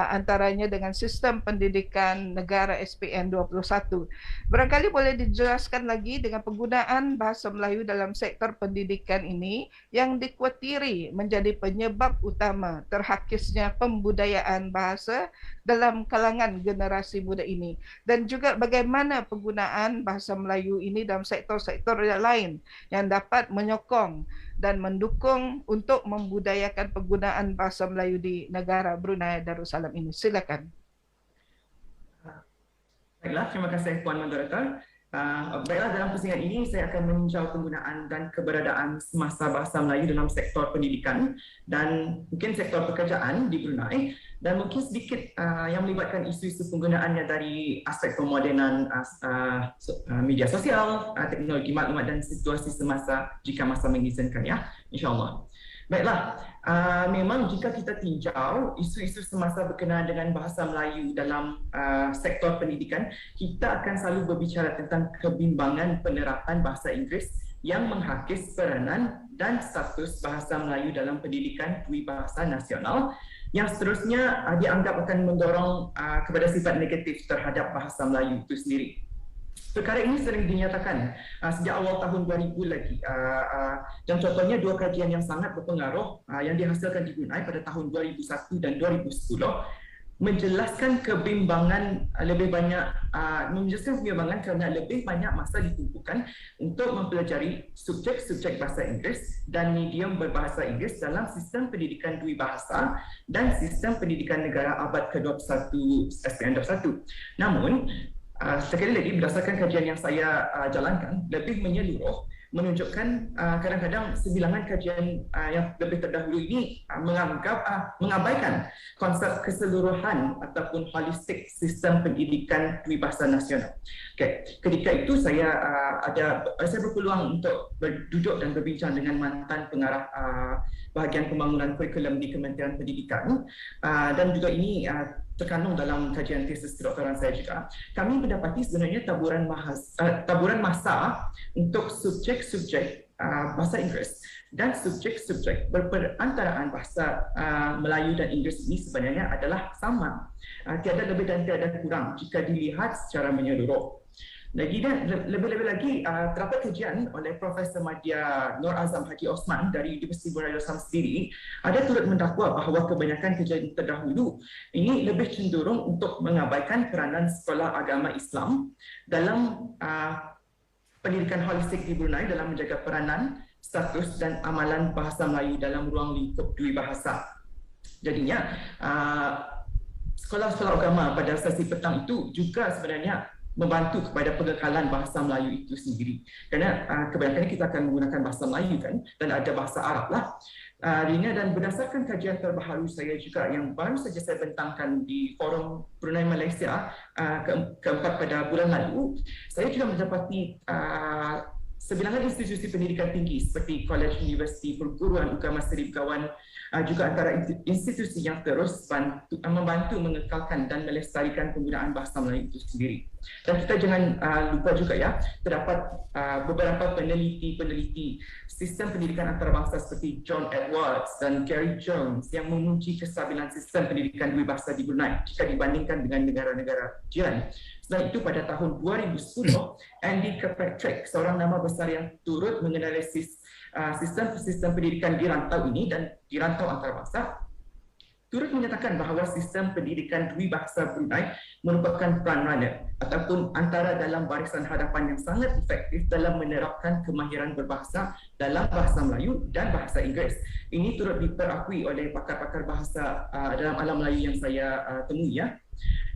antaranya dengan sistem pendidikan negara SPN 21. Barangkali boleh dijelaskan lagi dengan penggunaan bahasa Melayu dalam sektor pendidikan ini yang dikhawatiri menjadi penyebab utama terhakisnya pembudayaan bahasa dalam kalangan generasi muda ini, dan juga bagaimana penggunaan bahasa Melayu ini dalam sektor-sektor yang lain yang dapat menyokong dan mendukung untuk membudayakan penggunaan bahasa Melayu di negara Brunei Darussalam ini. Silakan. Baiklah, terima kasih Puan Moderator. Baiklah, dalam pusingan ini saya akan meninjau penggunaan dan keberadaan semasa bahasa Melayu dalam sektor pendidikan dan mungkin sektor pekerjaan di Brunei, dan mungkin sedikit yang melibatkan isu-isu penggunaannya dari aspek pemodenan media sosial, teknologi maklumat dan situasi semasa jika masa mengizinkan ya, insyaAllah. Baiklah, memang jika kita tinjau isu-isu semasa berkenaan dengan bahasa Melayu dalam sektor pendidikan, kita akan selalu berbicara tentang kebimbangan penerapan bahasa Inggeris yang menghakis peranan dan status bahasa Melayu dalam pendidikan peribahasa nasional, yang seterusnya dianggap akan mendorong kepada sifat negatif terhadap bahasa Melayu itu sendiri. Perkara ini sering dinyatakan sejak awal tahun 2000 lagi, dan contohnya 2 kajian yang sangat berpengaruh yang dihasilkan di Brunei pada tahun 2001 dan 2010 menjelaskan kebimbangan kerana lebih banyak masa ditumpukan untuk mempelajari subjek-subjek bahasa Inggeris dan medium berbahasa Inggeris dalam sistem pendidikan dui bahasa dan sistem pendidikan negara abad ke-21 SPN 21. Namun sekali lagi, berdasarkan kajian yang saya jalankan, lebih menyeluruh menunjukkan kadang-kadang sebilangan kajian yang lebih terdahulu ini mengabaikan konsep keseluruhan ataupun holistik sistem pendidikan dui bahasa nasional. Okay. Ketika itu saya berpeluang untuk berduduk dan berbincang dengan mantan pengarah bahagian pembangunan kurikulum di Kementerian Pendidikan, dan juga ini terkandung dalam kajian tesis kedoktoran saya juga. Kami mendapati sebenarnya taburan masa untuk subjek-subjek bahasa Inggeris dan subjek-subjek berperantaraan bahasa Melayu dan Inggeris ini sebenarnya adalah sama, tiada lebih dan tiada kurang jika dilihat secara menyeluruh. Lebih-lebih lagi, terdapat kajian oleh Profesor Madya Nur Azam Haji Osman dari Universiti Brunei Darussalam sendiri ada turut mendakwa bahawa kebanyakan kajian terdahulu ini lebih cenderung untuk mengabaikan peranan sekolah agama Islam dalam pendidikan holistik di Brunei dalam menjaga peranan, status dan amalan bahasa Melayu dalam ruang lingkup dui bahasa. Jadinya, sekolah-sekolah agama pada sesi petang itu juga sebenarnya membantu kepada pengekalan bahasa Melayu itu sendiri. Kerana kebanyakan kita akan menggunakan bahasa Melayu kan, dan ada bahasa Arab lah. Dan berdasarkan kajian terbaru saya juga yang baru saja saya bentangkan di Forum Brunei Malaysia keempat pada bulan lalu, saya juga mendapati sebilangan institusi pendidikan tinggi seperti College Universiti Perguruan Agama Seri Begawan juga antara institusi yang terus membantu mengekalkan dan melestarikan penggunaan bahasa Melayu itu sendiri. Dan kita jangan lupa juga ya, terdapat beberapa peneliti sistem pendidikan antarabangsa seperti John Edwards dan Gary Jones yang menguji kestabilan sistem pendidikan dui bahasa di Brunei jika dibandingkan dengan negara-negara jiran. Selain itu, pada tahun 2010, Andy Kirkpatrick, seorang nama besar yang turut menganalisis sistem pendidikan di rantau ini dan di rantau antarabangsa, turut menyatakan bahawa sistem pendidikan dui bahasa Brunei merupakan frontrunner ataupun antara dalam barisan hadapan yang sangat efektif dalam menerapkan kemahiran berbahasa dalam bahasa Melayu dan bahasa Inggeris. Ini turut diperakui oleh pakar-pakar bahasa dalam alam Melayu yang saya temui ya.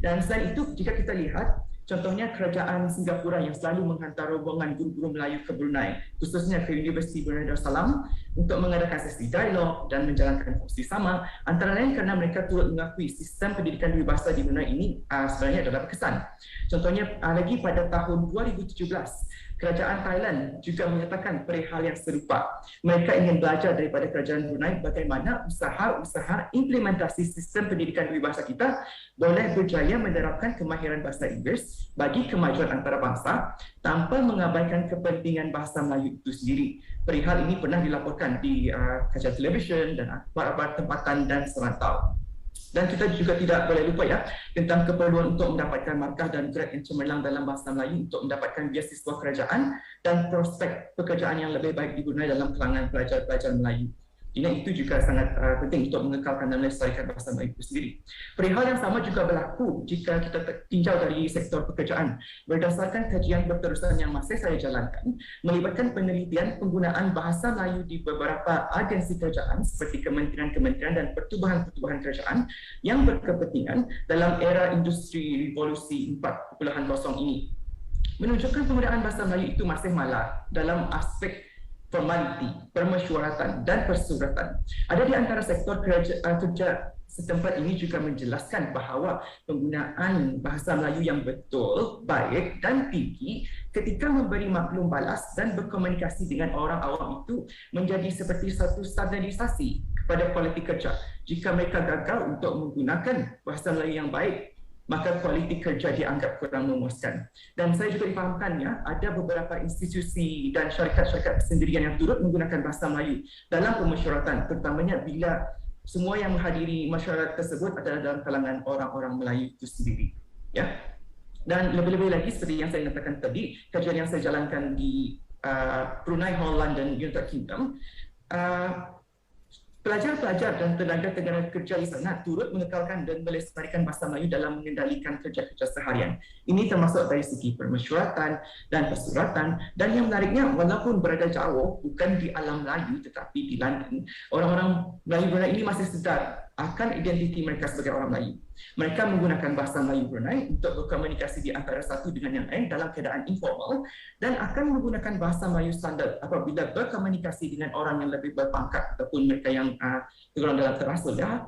Dan selain itu, jika kita lihat, contohnya kerajaan Singapura yang selalu menghantar rombongan guru-guru Melayu ke Brunei, khususnya ke Universiti Brunei Darussalam untuk mengadakan sesi dialog dan menjalankan fungsi sama, antara lain kerana mereka turut mengakui sistem pendidikan dui bahasa di Brunei ini sebenarnya adalah berkesan. Contohnya lagi pada tahun 2017, kerajaan Thailand juga menyatakan perihal yang serupa. Mereka ingin belajar daripada kerajaan Brunei bagaimana usaha-usaha implementasi sistem pendidikan dui bahasa kita boleh berjaya menerapkan kemahiran bahasa Inggeris bagi kemajuan antarabangsa tanpa mengabaikan kepentingan bahasa Melayu itu sendiri. Perihal ini pernah dilaporkan di kajian televisyen dan akhbar-akhbar tempatan dan serantau. Dan kita juga tidak boleh lupa ya tentang keperluan untuk mendapatkan markah dan grade yang cemerlang dalam bahasa Melayu untuk mendapatkan beasiswa kerajaan dan prospek pekerjaan yang lebih baik di Brunei dalam kalangan pelajar-pelajar Melayu. Ini itu juga sangat penting untuk mengekalkan dan melestarikan bahasa Melayu itu sendiri. Perihal yang sama juga berlaku jika kita tinjau dari sektor pekerjaan. Berdasarkan kajian berterusan yang masih saya jalankan, melibatkan penelitian penggunaan bahasa Melayu di beberapa agensi kerajaan seperti kementerian-kementerian dan pertubuhan-pertubuhan kerajaan yang berkepentingan dalam era industri revolusi 4.0 ini. Menunjukkan penggunaan bahasa Melayu itu masih malar dalam aspek formaliti, permesyuaratan dan persuratan. Ada di antara sektor kerja setempat ini juga menjelaskan bahawa penggunaan bahasa Melayu yang betul, baik dan tinggi ketika memberi maklum balas dan berkomunikasi dengan orang awam itu menjadi seperti satu standardisasi kepada kualiti kerja. Jika mereka gagal untuk menggunakan bahasa Melayu yang baik, maka kualiti kerja dianggap kurang memuaskan. Dan saya juga difahamkan ya, ada beberapa institusi dan syarikat-syarikat sendirian yang turut menggunakan bahasa Melayu dalam pemesyuaratan, terutamanya bila semua yang menghadiri masyarakat tersebut adalah dalam kalangan orang-orang Melayu itu sendiri. Ya. Dan lebih-lebih lagi seperti yang saya katakan tadi, kajian yang saya jalankan di Brunei Hall London, United Kingdom, pelajar-pelajar dan tenaga kerja di sana turut mengekalkan dan melestarikan bahasa Melayu dalam mengendalikan kerja-kerja seharian. Ini termasuk dari segi permesyuaratan dan persuratan. Dan yang menariknya, walaupun berada jauh, bukan di alam Melayu tetapi di London, orang-orang Melayu Brunei ini masih sedar akan identiti mereka sebagai orang Melayu. Mereka menggunakan bahasa Melayu Brunei untuk berkomunikasi di antara satu dengan yang lain dalam keadaan informal dan akan menggunakan bahasa Melayu standard apabila berkomunikasi dengan orang yang lebih berpangkat ataupun mereka yang tergolong dalam terasul ya.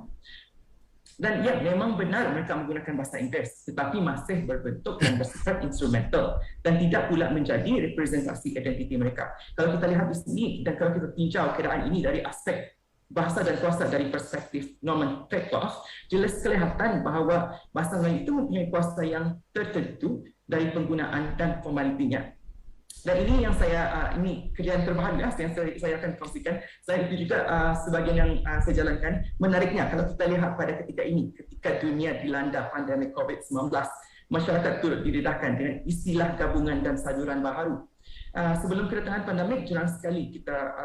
Dan ya, memang benar mereka menggunakan bahasa Inggeris tetapi masih berbentuk dan bersifat instrumental dan tidak pula menjadi representasi identiti mereka. Kalau kita lihat di sini dan kalau kita tinjau keadaan ini dari aspek bahasa dan kuasa dari perspektif nomenklatur, jelas kelihatan bahawa bahasa Melayu itu mempunyai kuasa yang tertentu dari penggunaan dan formalitinya. Dan ini yang ini kajian terbaru yang saya akan kongsikan. Selain itu juga sebagian yang saya jalankan, menariknya kalau kita lihat pada ketika ini, ketika dunia dilanda pandemik COVID-19 masyarakat turut didedahkan dengan istilah gabungan dan saduran baharu. Sebelum kedatangan pandemik, jarang sekali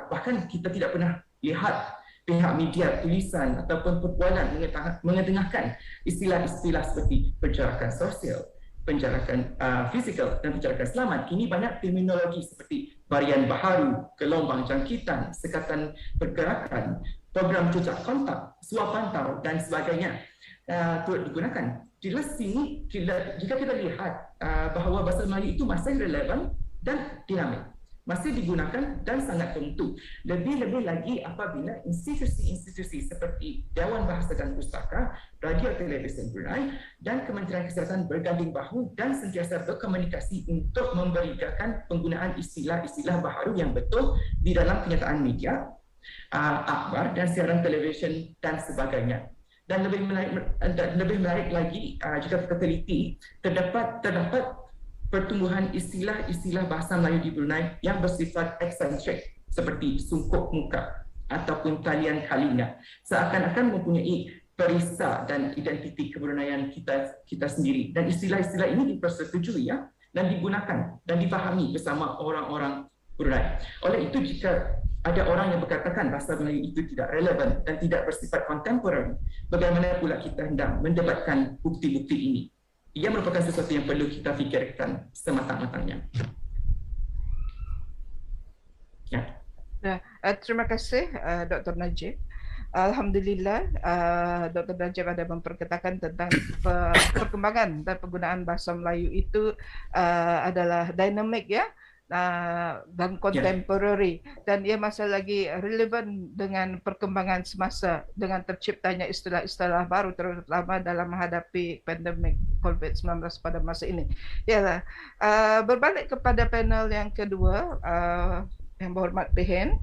bahkan kita tidak pernah lihat pihak media, tulisan ataupun perbualan mengetengahkan istilah-istilah seperti penjarakan sosial, penjarakan fizikal dan penjarakan selamat. Kini banyak terminologi seperti varian baharu, gelombang jangkitan, sekatan pergerakan, program jejak kontak, suap pantau dan sebagainya turut digunakan. Jelas sini jika kita lihat bahawa bahasa Melayu itu masih relevan dan dinamik, masih digunakan dan sangat tentu. Lebih-lebih lagi apabila institusi-institusi seperti Dewan Bahasa dan Pustaka, Radio Televisi Brunei dan Kementerian Kesihatan berganding bahu dan sentiasa berkomunikasi untuk memberikan penggunaan istilah-istilah baharu yang betul di dalam kenyataan media, akhbar dan siaran televisyen dan sebagainya. Dan lebih menarik lagi jika kita teliti, terdapat pertumbuhan istilah-istilah bahasa Melayu di Brunei yang bersifat eksentrik seperti sungkup muka ataupun talian kalinya, seakan-akan mempunyai perisa dan identiti kebruneian kita sendiri. Dan istilah-istilah ini dipersetujui dan digunakan dan dipahami bersama orang-orang Brunei. Oleh itu, jika ada orang yang berkatakan bahasa Melayu itu tidak relevan dan tidak bersifat kontemporer, bagaimana pula kita hendak mendebatkan bukti-bukti ini? Ia merupakan sesuatu yang perlu kita fikirkan sematang-matangnya. Ya. Terima kasih Dr. Najib. Alhamdulillah, Dr. Najib ada memperkatakan tentang perkembangan dan penggunaan bahasa Melayu itu adalah dinamik dan contemporary, dan ia masih lagi relevan dengan perkembangan semasa dengan terciptanya istilah-istilah baru, terutama dalam menghadapi pandemik COVID-19 pada masa ini. Berbalik kepada panel yang kedua, yang berhormat Pehen,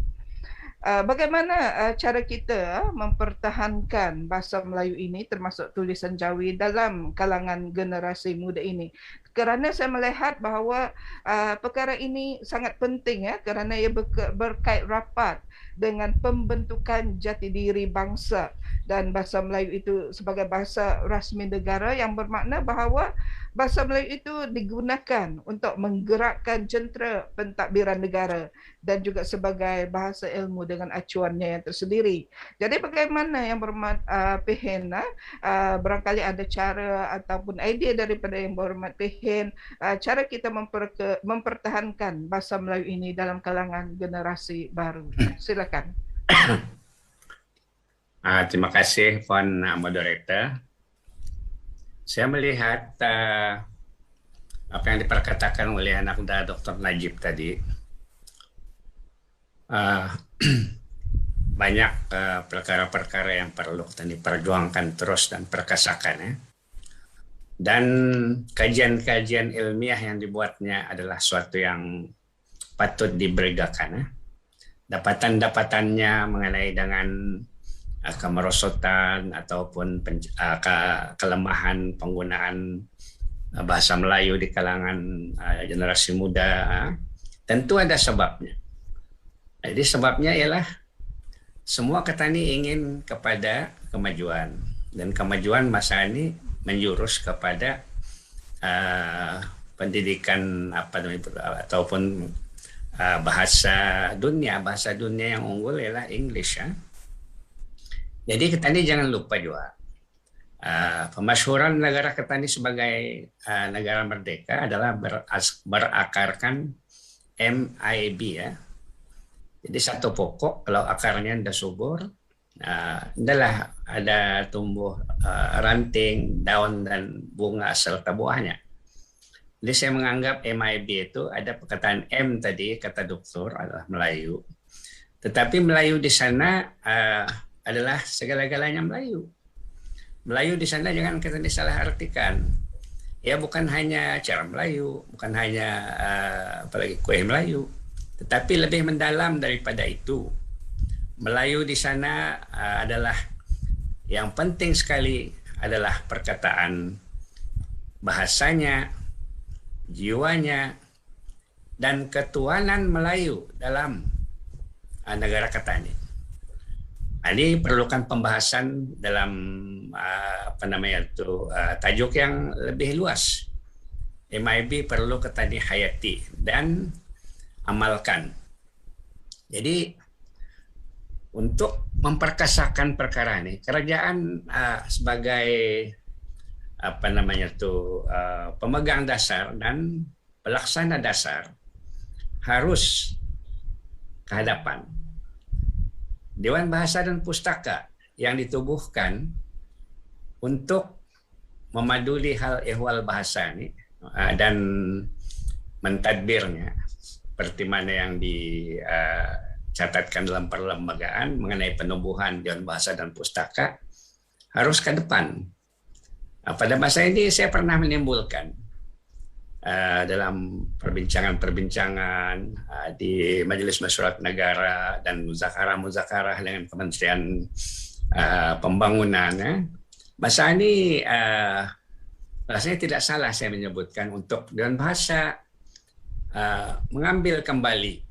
bagaimana cara kita mempertahankan bahasa Melayu ini termasuk tulisan Jawi dalam kalangan generasi muda ini? Kerana saya melihat bahawa perkara ini sangat penting kerana ia berkait rapat dengan pembentukan jati diri bangsa, dan bahasa Melayu itu sebagai bahasa rasmi negara yang bermakna bahawa bahasa Melayu itu digunakan untuk menggerakkan jentera pentadbiran negara dan juga sebagai bahasa ilmu dengan acuannya yang tersendiri. Jadi bagaimana yang berhormat Pehen, barangkali ada cara ataupun idea daripada yang berhormat Pehen, cara kita mempertahankan bahasa Melayu ini dalam kalangan generasi baru. Silakan. Terima kasih Puan Moderator. Saya melihat apa yang diperkatakan oleh anak muda Dr. Najib tadi, banyak perkara-perkara yang perlu kita diperjuangkan terus dan perkasakan. Dan kajian-kajian ilmiah yang dibuatnya adalah suatu yang patut dibergakan. Dapatan-dapatannya mengenai dengan kemerosotan ataupun kelemahan penggunaan bahasa Melayu di kalangan generasi muda, tentu ada sebabnya. Jadi sebabnya ialah semua kita ini ingin kepada kemajuan, dan kemajuan masa ini menjurus kepada pendidikan ataupun bahasa dunia yang unggul ialah English. Jadi kita ini jangan lupa juga pemasyhuran negara kita ini sebagai negara merdeka adalah berakarkan MIB Jadi satu pokok kalau akarnya sudah subur, adalah ada tumbuh ranting, daun dan bunga serta buahnya. Jadi saya menganggap MIB itu ada perkataan M tadi, kata doktor adalah Melayu. Tetapi Melayu di sana adalah segala-galanya Melayu. Melayu di sana jangan kita disalahartikan. Ya bukan hanya cara Melayu, bukan hanya apalagi kue Melayu, tetapi lebih mendalam daripada itu. Melayu di sana adalah yang penting sekali adalah perkataan, bahasanya, jiwanya, dan ketuhanan Melayu dalam negara kita ini. Ini perlukan pembahasan dalam tajuk yang lebih luas. MIB perlu ketani hayati dan amalkan. Jadi untuk memperkasakan perkara ini, kerajaan sebagai pemegang dasar dan pelaksana dasar harus ke hadapan Dewan Bahasa dan Pustaka yang ditubuhkan untuk memaduli hal ehwal bahasa ini dan mentadbirnya seperti mana yang dicatatkan dalam perlembagaan mengenai penubuhan Dewan Bahasa dan Pustaka harus ke depan. Pada masa ini saya pernah menimbulkan dalam perbincangan-perbincangan di Majelis Masyurat Negara dan muzakarah-muzakarah dengan Kementerian Pembangunan. Masa ini rasanya tidak salah saya menyebutkan untuk Dewan Bahasa mengambil kembali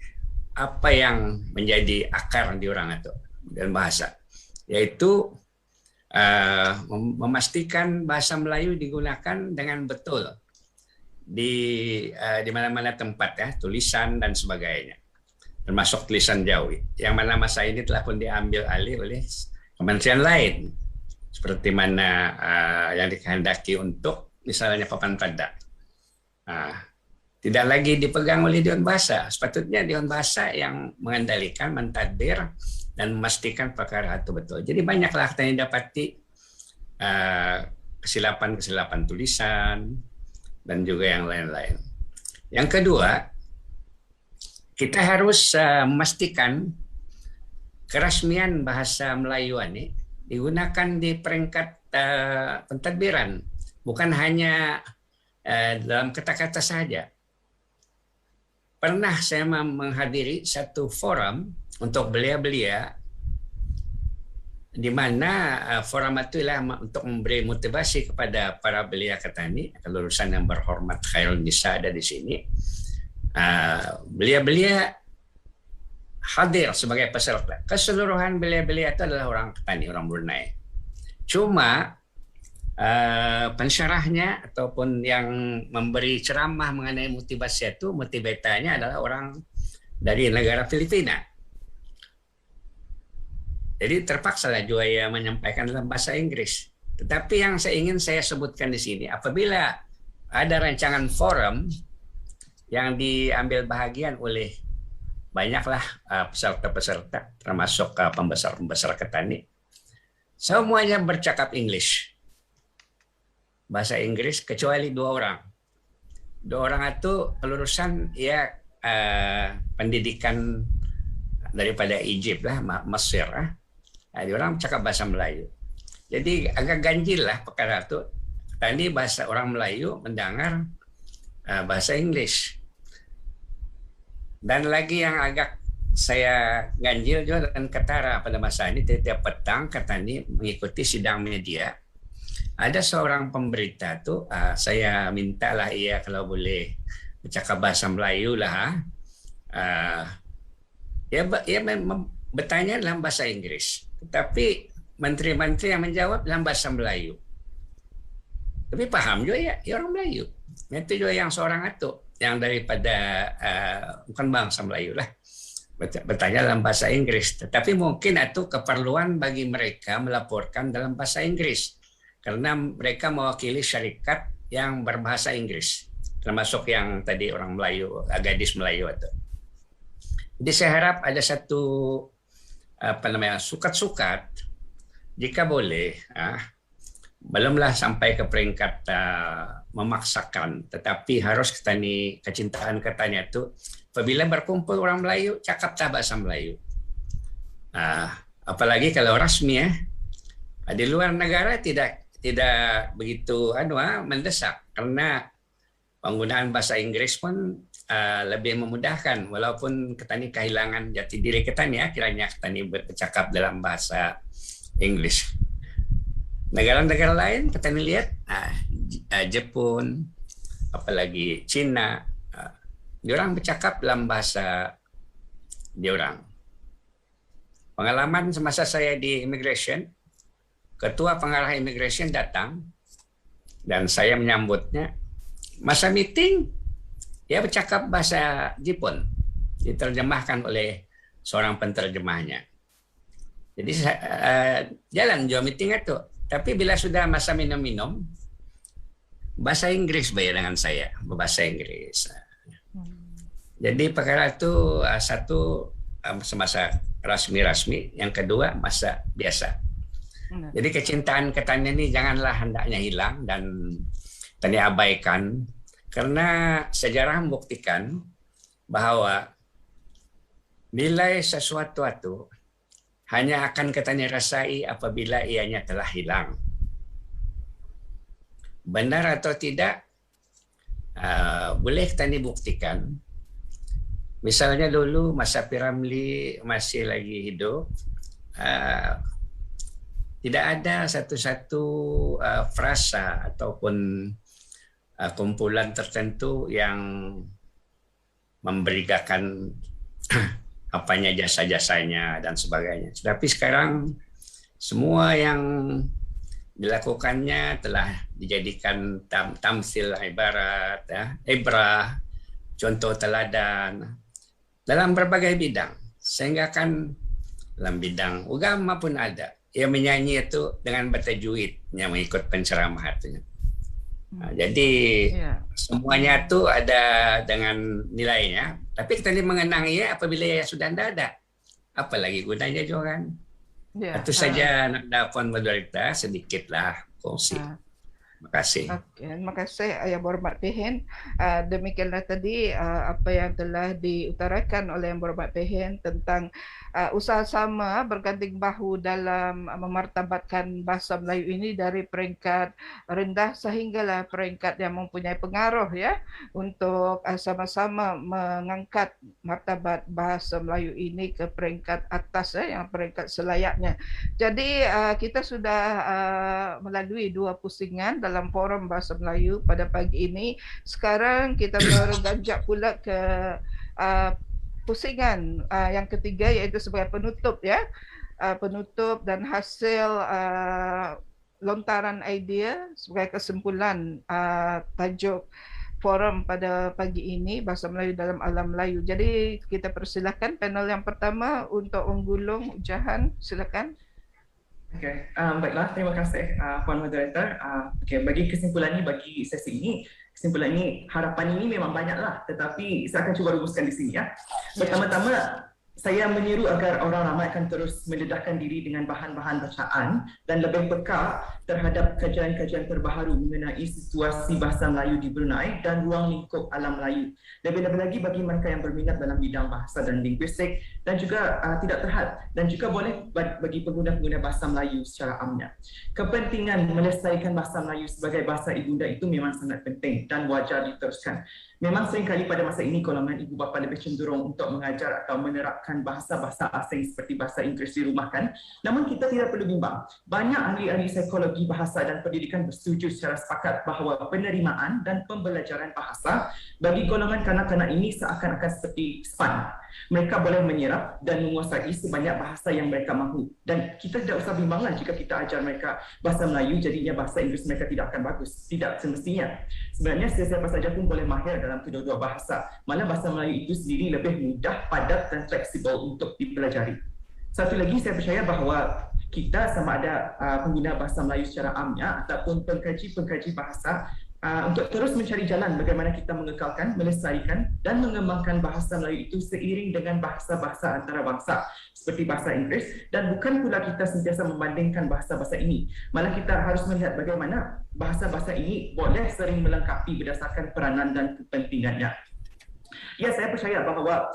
apa yang menjadi akar di orang itu Dewan Bahasa, yaitu memastikan bahasa Melayu digunakan dengan betul di mana-mana tempat ya, tulisan dan sebagainya, termasuk tulisan Jawi yang mana masa ini telah pun diambil alih oleh kementerian lain seperti mana yang dikehendaki untuk misalnya papan pada tidak lagi dipegang oleh Dewan Bahasa. Sepatutnya Dewan Bahasa yang mengendalikan, mentadbir dan memastikan perkara itu betul. Jadi banyaklah yang dapati kesilapan-kesilapan tulisan dan juga yang lain-lain. Yang kedua, kita harus memastikan keresmian bahasa Melayu ini digunakan di peringkat pentadbiran, bukan hanya dalam kata-kata saja. Pernah saya menghadiri satu forum untuk belia-belia di mana forum itu ialah untuk memberi motivasi kepada para belia Ketani, kelulusan yang berhormat Khairul Nisa ada di sini. Belia-belia hadir sebagai peserta. Keseluruhan belia-belia itu adalah orang Ketani, orang Brunei. Cuma pensyarahnya ataupun yang memberi ceramah mengenai motivasi itu, motivatanya adalah orang dari negara Filipina. Jadi terpaksalah Juaya menyampaikan dalam bahasa Inggris. Tetapi yang ingin saya sebutkan di sini, apabila ada rancangan forum yang diambil bahagian oleh banyaklah peserta-peserta, termasuk pembesar-pembesar Ketani, semuanya bercakap English. Bahasa Inggris kecuali dua orang. Dua orang itu kelulusan ya pendidikan daripada Egypt lah, Mesir lah. Dia orang cakap bahasa Melayu. Jadi agak ganjil lah perkara itu. Tadi bahasa orang Melayu mendengar bahasa Inggris. Dan lagi yang agak saya ganjil juga dan ketara pada masa ini, tiap petang Ketani mengikuti sidang media. Ada seorang pemberita tuh, saya mintalah ia kalau boleh bercakap bahasa Melayu lah. Ia bertanya dalam bahasa Inggris, tetapi menteri-menteri yang menjawab dalam bahasa Melayu. Tapi paham juga ya, ia orang Melayu. Itu juga yang seorang itu, yang daripada bukan bangsa Melayu lah, bertanya dalam bahasa Inggris. Tetapi mungkin itu keperluan bagi mereka melaporkan dalam bahasa Inggris. Karena mereka mewakili syarikat yang berbahasa Inggris, termasuk yang tadi orang Melayu, gadis Melayu itu. Jadi saya harap ada satu sukat-sukat, jika boleh, belumlah sampai ke peringkat memaksakan, tetapi harus kecintaan Ketani itu, apabila berkumpul orang Melayu, cakaplah bahasa Melayu. Apalagi kalau rasmi ya, di luar negara tidak begitu mendesak, karena penggunaan bahasa Inggris pun lebih memudahkan, walaupun Ketani kehilangan jati diri Ketani ya, kiranya Ketani bercakap dalam bahasa Inggris. Negara-negara lain Ketani lihat, Jepun, apalagi Cina, diorang bercakap dalam bahasa diorang. Pengalaman semasa saya di immigration, Ketua Pengarah Immigration datang dan saya menyambutnya masa meeting dia bercakap bahasa Jepun, diterjemahkan oleh seorang penterjemahnya. Jadi jalan juga meeting itu. Tapi bila sudah masa minum-minum, bahasa Inggris bayar dengan saya, berbahasa Inggris. Jadi perkara itu satu semasa rasmi-rasmi, yang kedua masa biasa. Jadi kecintaan ke Tani ini janganlah hendaknya hilang dan Tani abaikan, karena sejarah membuktikan bahwa nilai sesuatu itu hanya akan Tani rasai apabila ianya telah hilang. Benar atau tidak, boleh Tani buktikan. Misalnya dulu masa Piramli masih lagi hidup, tidak ada satu-satu frasa ataupun kumpulan tertentu yang memberikan apanya jasa-jasanya dan sebagainya. Tetapi sekarang semua yang dilakukannya telah dijadikan tamsil ibarat, ibrah, contoh teladan dalam berbagai bidang. Sehingga kan dalam bidang agama pun ada. Ia menyanyi itu dengan bertajwid yang mengikut penceramah artinya. Nah, jadi semuanya itu ada dengan nilainya. Tapi kita mengenang ia apabila ia sudah tidak ada. Apalagi gunanya juga kan. Itu saja nak dapat moderator sedikitlah kongsi. Terima kasih. Oke, terima kasih Yang Berhormat Pehen. Demikianlah tadi apa yang telah diutarakan oleh Yang Berhormat Pehen tentang usaha sama berganding bahu dalam memartabatkan bahasa Melayu ini dari peringkat rendah sehinggalah peringkat yang mempunyai pengaruh ya untuk sama-sama mengangkat martabat bahasa Melayu ini ke peringkat atas yang peringkat selayaknya. Jadi kita sudah melalui 2 pusingan dalam forum bahasa Melayu pada pagi ini. Sekarang kita beranjak pula ke pusingan yang ketiga, iaitu sebagai penutup ya. Penutup dan hasil lontaran idea sebagai kesimpulan tajuk forum pada pagi ini, bahasa Melayu dalam alam Melayu. Jadi kita persilakan panel yang pertama untuk menggulung ujahan, silakan. Okey, baiklah, terima kasih Puan Moderator. Bagi kesimpulan ini, bagi sesi ini, kesimpulan ini, harapan ini memang banyaklah, tetapi saya akan cuba rumuskan di sini ya. Pertama-tama, saya menyeru agar orang ramai akan terus mendedahkan diri dengan bahan-bahan bacaan dan lebih peka terhadap kajian-kajian terbaru mengenai situasi bahasa Melayu di Brunei dan ruang lingkup alam Melayu. Lebih-lebih lagi bagi mereka yang berminat dalam bidang bahasa dan linguistik dan juga tidak terhad, dan juga boleh bagi pengguna-pengguna bahasa Melayu secara amnya. Kepentingan melestarikan bahasa Melayu sebagai bahasa ibunda itu memang sangat penting dan wajar diteruskan. Memang seringkali pada masa ini golongan ibu bapa lebih cenderung untuk mengajar atau menerapkan bahasa-bahasa asing seperti bahasa Inggeris di rumah kan. Namun kita tidak perlu bimbang. Banyak ahli-ahli psikologi bahasa dan pendidikan bersetuju secara sepakat bahawa penerimaan dan pembelajaran bahasa bagi golongan kanak-kanak ini seakan-akan seperti span. Mereka boleh menyerap dan menguasai sebanyak bahasa yang mereka mahu. Dan kita tidak usah bimbanglah jika kita ajar mereka bahasa Melayu, jadinya bahasa Inggeris mereka tidak akan bagus. Tidak semestinya. Sebenarnya siapa saja pun boleh mahir dalam kedua-dua bahasa. Malah bahasa Melayu itu sendiri lebih mudah, padat dan fleksibel untuk dipelajari. Satu lagi, saya percaya bahawa kita sama ada pengguna bahasa Melayu secara amnya ataupun pengkaji-pengkaji bahasa untuk terus mencari jalan bagaimana kita mengekalkan, melestarikan dan mengembangkan bahasa Melayu itu seiring dengan bahasa-bahasa antarabangsa seperti bahasa Inggeris, dan bukan pula kita sentiasa membandingkan bahasa-bahasa ini. Malah kita harus melihat bagaimana bahasa-bahasa ini boleh sering melengkapi berdasarkan peranan dan kepentingannya. Ya, saya percaya bahawa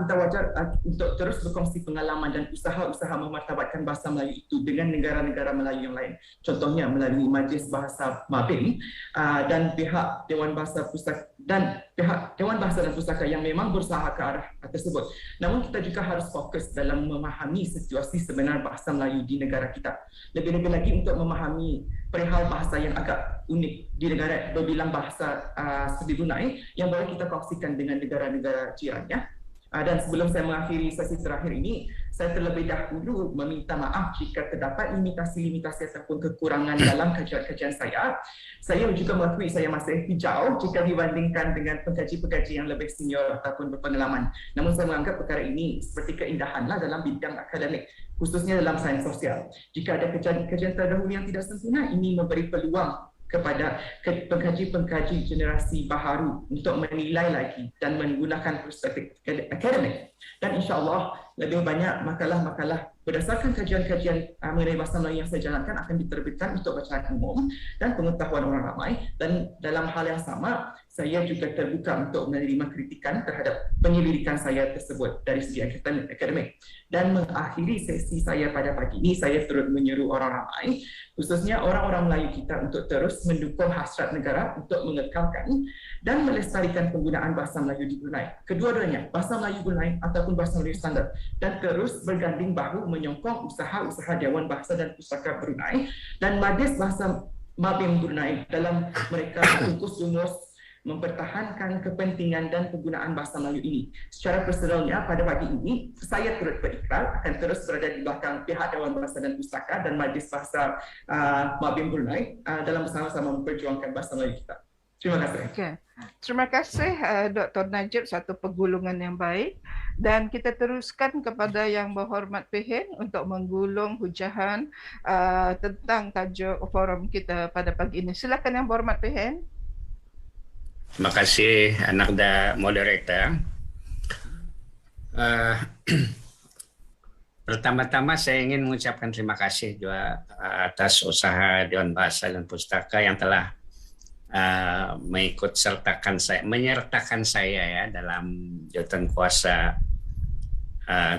kita wajar untuk terus berkongsi pengalaman dan usaha-usaha memartabatkan bahasa Melayu itu dengan negara-negara Melayu yang lain. Contohnya melalui Majlis Bahasa Mabing dan pihak Dewan Bahasa dan Pustaka yang memang berusaha ke arah tersebut. Namun kita juga harus fokus dalam memahami situasi sebenar bahasa Melayu di negara kita. Lebih-lebih lagi untuk memahami perihal bahasa yang agak unik di negara berbilang bahasa seperti Brunei yang boleh kita kongsikan dengan negara-negara jirannya. Dan sebelum saya mengakhiri sesi terakhir ini, saya terlebih dahulu meminta maaf jika terdapat limitasi-limitasi ataupun kekurangan dalam kajian-kajian saya. Saya juga mengakui saya masih hijau jika dibandingkan dengan pengkaji-pengkaji yang lebih senior ataupun berpengalaman. Namun saya menganggap perkara ini seperti keindahanlah dalam bidang akademik, khususnya dalam sains sosial. Jika ada kajian terdahulu yang tidak sempurna, ini memberi peluang kepada pengkaji-pengkaji generasi baharu untuk menilai lagi dan menggunakan perspektif akademik. Dan insya-Allah lebih banyak makalah-makalah berdasarkan kajian-kajian mengenai bahasa Melayu yang saya jalankan akan diterbitkan untuk bacaan umum dan pengetahuan orang ramai. Dan dalam hal yang sama, saya juga terbuka untuk menerima kritikan terhadap penyelidikan saya tersebut dari segi akademik. Dan mengakhiri sesi saya pada pagi ini, saya turut menyeru orang ramai, khususnya orang-orang Melayu kita, untuk terus mendukung hasrat negara untuk mengekalkan dan melestarikan penggunaan bahasa Melayu di Brunei. Kedua-duanya, bahasa Melayu Brunei ataupun bahasa Melayu standard, dan terus berganding bahu menyokong usaha-usaha Dewan Bahasa dan Pustaka Brunei dan Majlis Bahasa Mabim Brunei dalam mereka bungkus-lumus mempertahankan kepentingan dan penggunaan bahasa Melayu ini. Secara personalnya, pada pagi ini, saya turut berikrar akan terus berada di belakang pihak Dewan Bahasa dan Pustaka dan Majlis Bahasa Mabim Brunei dalam bersama-sama memperjuangkan bahasa Melayu kita. Terima kasih. Okay. Terima kasih Dr. Najib, satu pergulungan yang baik, dan kita teruskan kepada Yang Berhormat Pehin untuk menggulung hujahan tentang tajuk forum kita pada pagi ini. Silakan Yang Berhormat Pehin. Terima kasih anak dan moderator. Pertama-tama saya ingin mengucapkan terima kasih juga atas usaha Dewan Bahasa dan Pustaka yang telah menyertakan saya ya dalam jabatan kuasa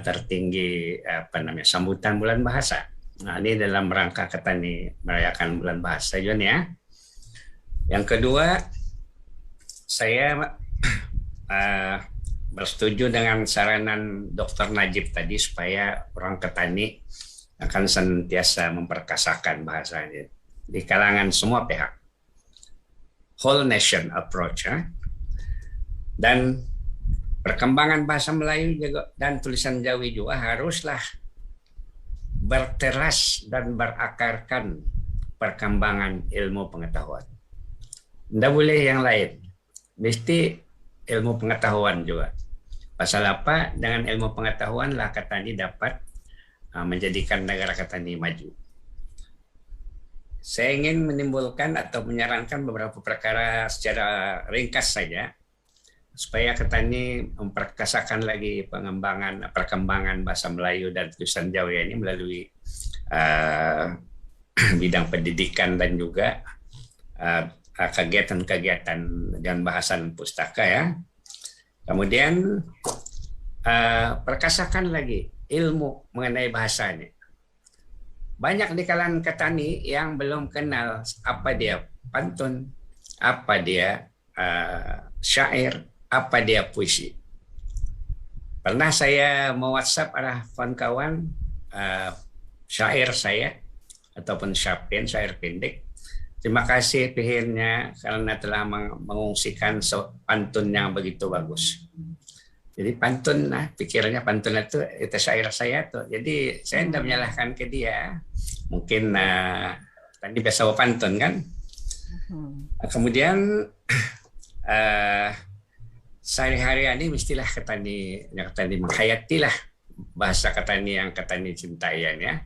tertinggi sambutan Bulan Bahasa. Nah, ini dalam rangka Ketani merayakan Bulan Bahasa John ya. Yang kedua, saya bersetuju dengan saranan Dr. Najib tadi supaya orang Ketani akan senantiasa memperkasakan bahasanya di kalangan semua pihak. Whole nation approach dan perkembangan bahasa Melayu juga dan tulisan Jawi juga haruslah berteras dan berakarkan perkembangan ilmu pengetahuan. Tidak boleh yang lain, mesti ilmu pengetahuan juga. Pasal apa? Dengan ilmu pengetahuan lah Ketani dapat menjadikan negara Ketani maju. Saya ingin menimbulkan atau menyarankan beberapa perkara secara ringkas saja supaya Ketani memperkasakan lagi perkembangan bahasa Melayu dan tulisan Jawa ini melalui bidang pendidikan dan juga kegiatan-kegiatan dan bahasan pustaka ya. Kemudian perkasakan lagi ilmu mengenai bahasanya. Banyak di kalangan Ketani yang belum kenal apa dia pantun, apa dia syair, apa dia puisi. Pernah saya mau WhatsApp kawan syair saya ataupun syair pendek. Terima kasih Pehinnya karena telah mengungsikan pantun yang begitu bagus. Jadi pantun, pikirannya pantun itu syair saya tuh. Jadi saya tidak menyalahkan ke dia. Mungkin tadi biasa pantun kan. Kemudian sehari-hari ini mestilah Ketani menghayatilah bahasa Ketani yang Ketani cintai ya.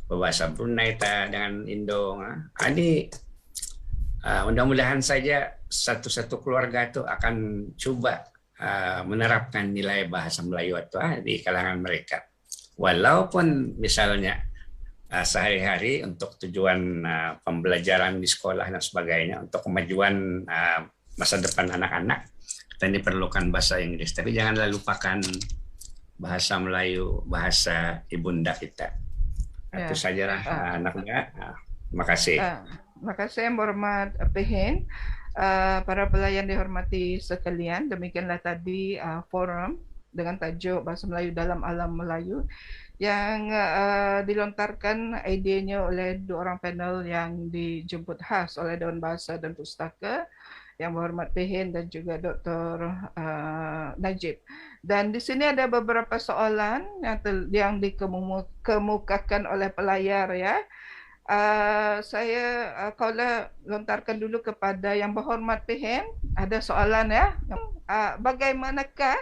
Bahasa Brunei dengan Indo. Ini mudah-mudahan saja satu-satu keluarga itu akan coba menerapkan nilai bahasa Melayu itu di kalangan mereka. Walaupun misalnya sehari-hari untuk tujuan pembelajaran di sekolah dan sebagainya, untuk kemajuan masa depan anak-anak, kita diperlukan bahasa Inggris. Tapi janganlah lupakan bahasa Melayu, bahasa ibunda kita. Itu sajalah anaknya. Terima kasih. Terima kasih Yang Berhormat Pehin. Para pelayan dihormati sekalian, demikianlah tadi forum dengan tajuk Bahasa Melayu dalam Alam Melayu yang dilontarkan idenya oleh dua orang panel yang dijemput khas oleh Dewan Bahasa dan Pustaka, Yang Berhormat Pehin dan juga Dr. Najib. Dan di sini ada beberapa soalan yang dikemukakan oleh pelayar ya. Saya kalau lontarkan dulu kepada Yang Berhormat Pehin, ada soalan ya. Bagaimanakah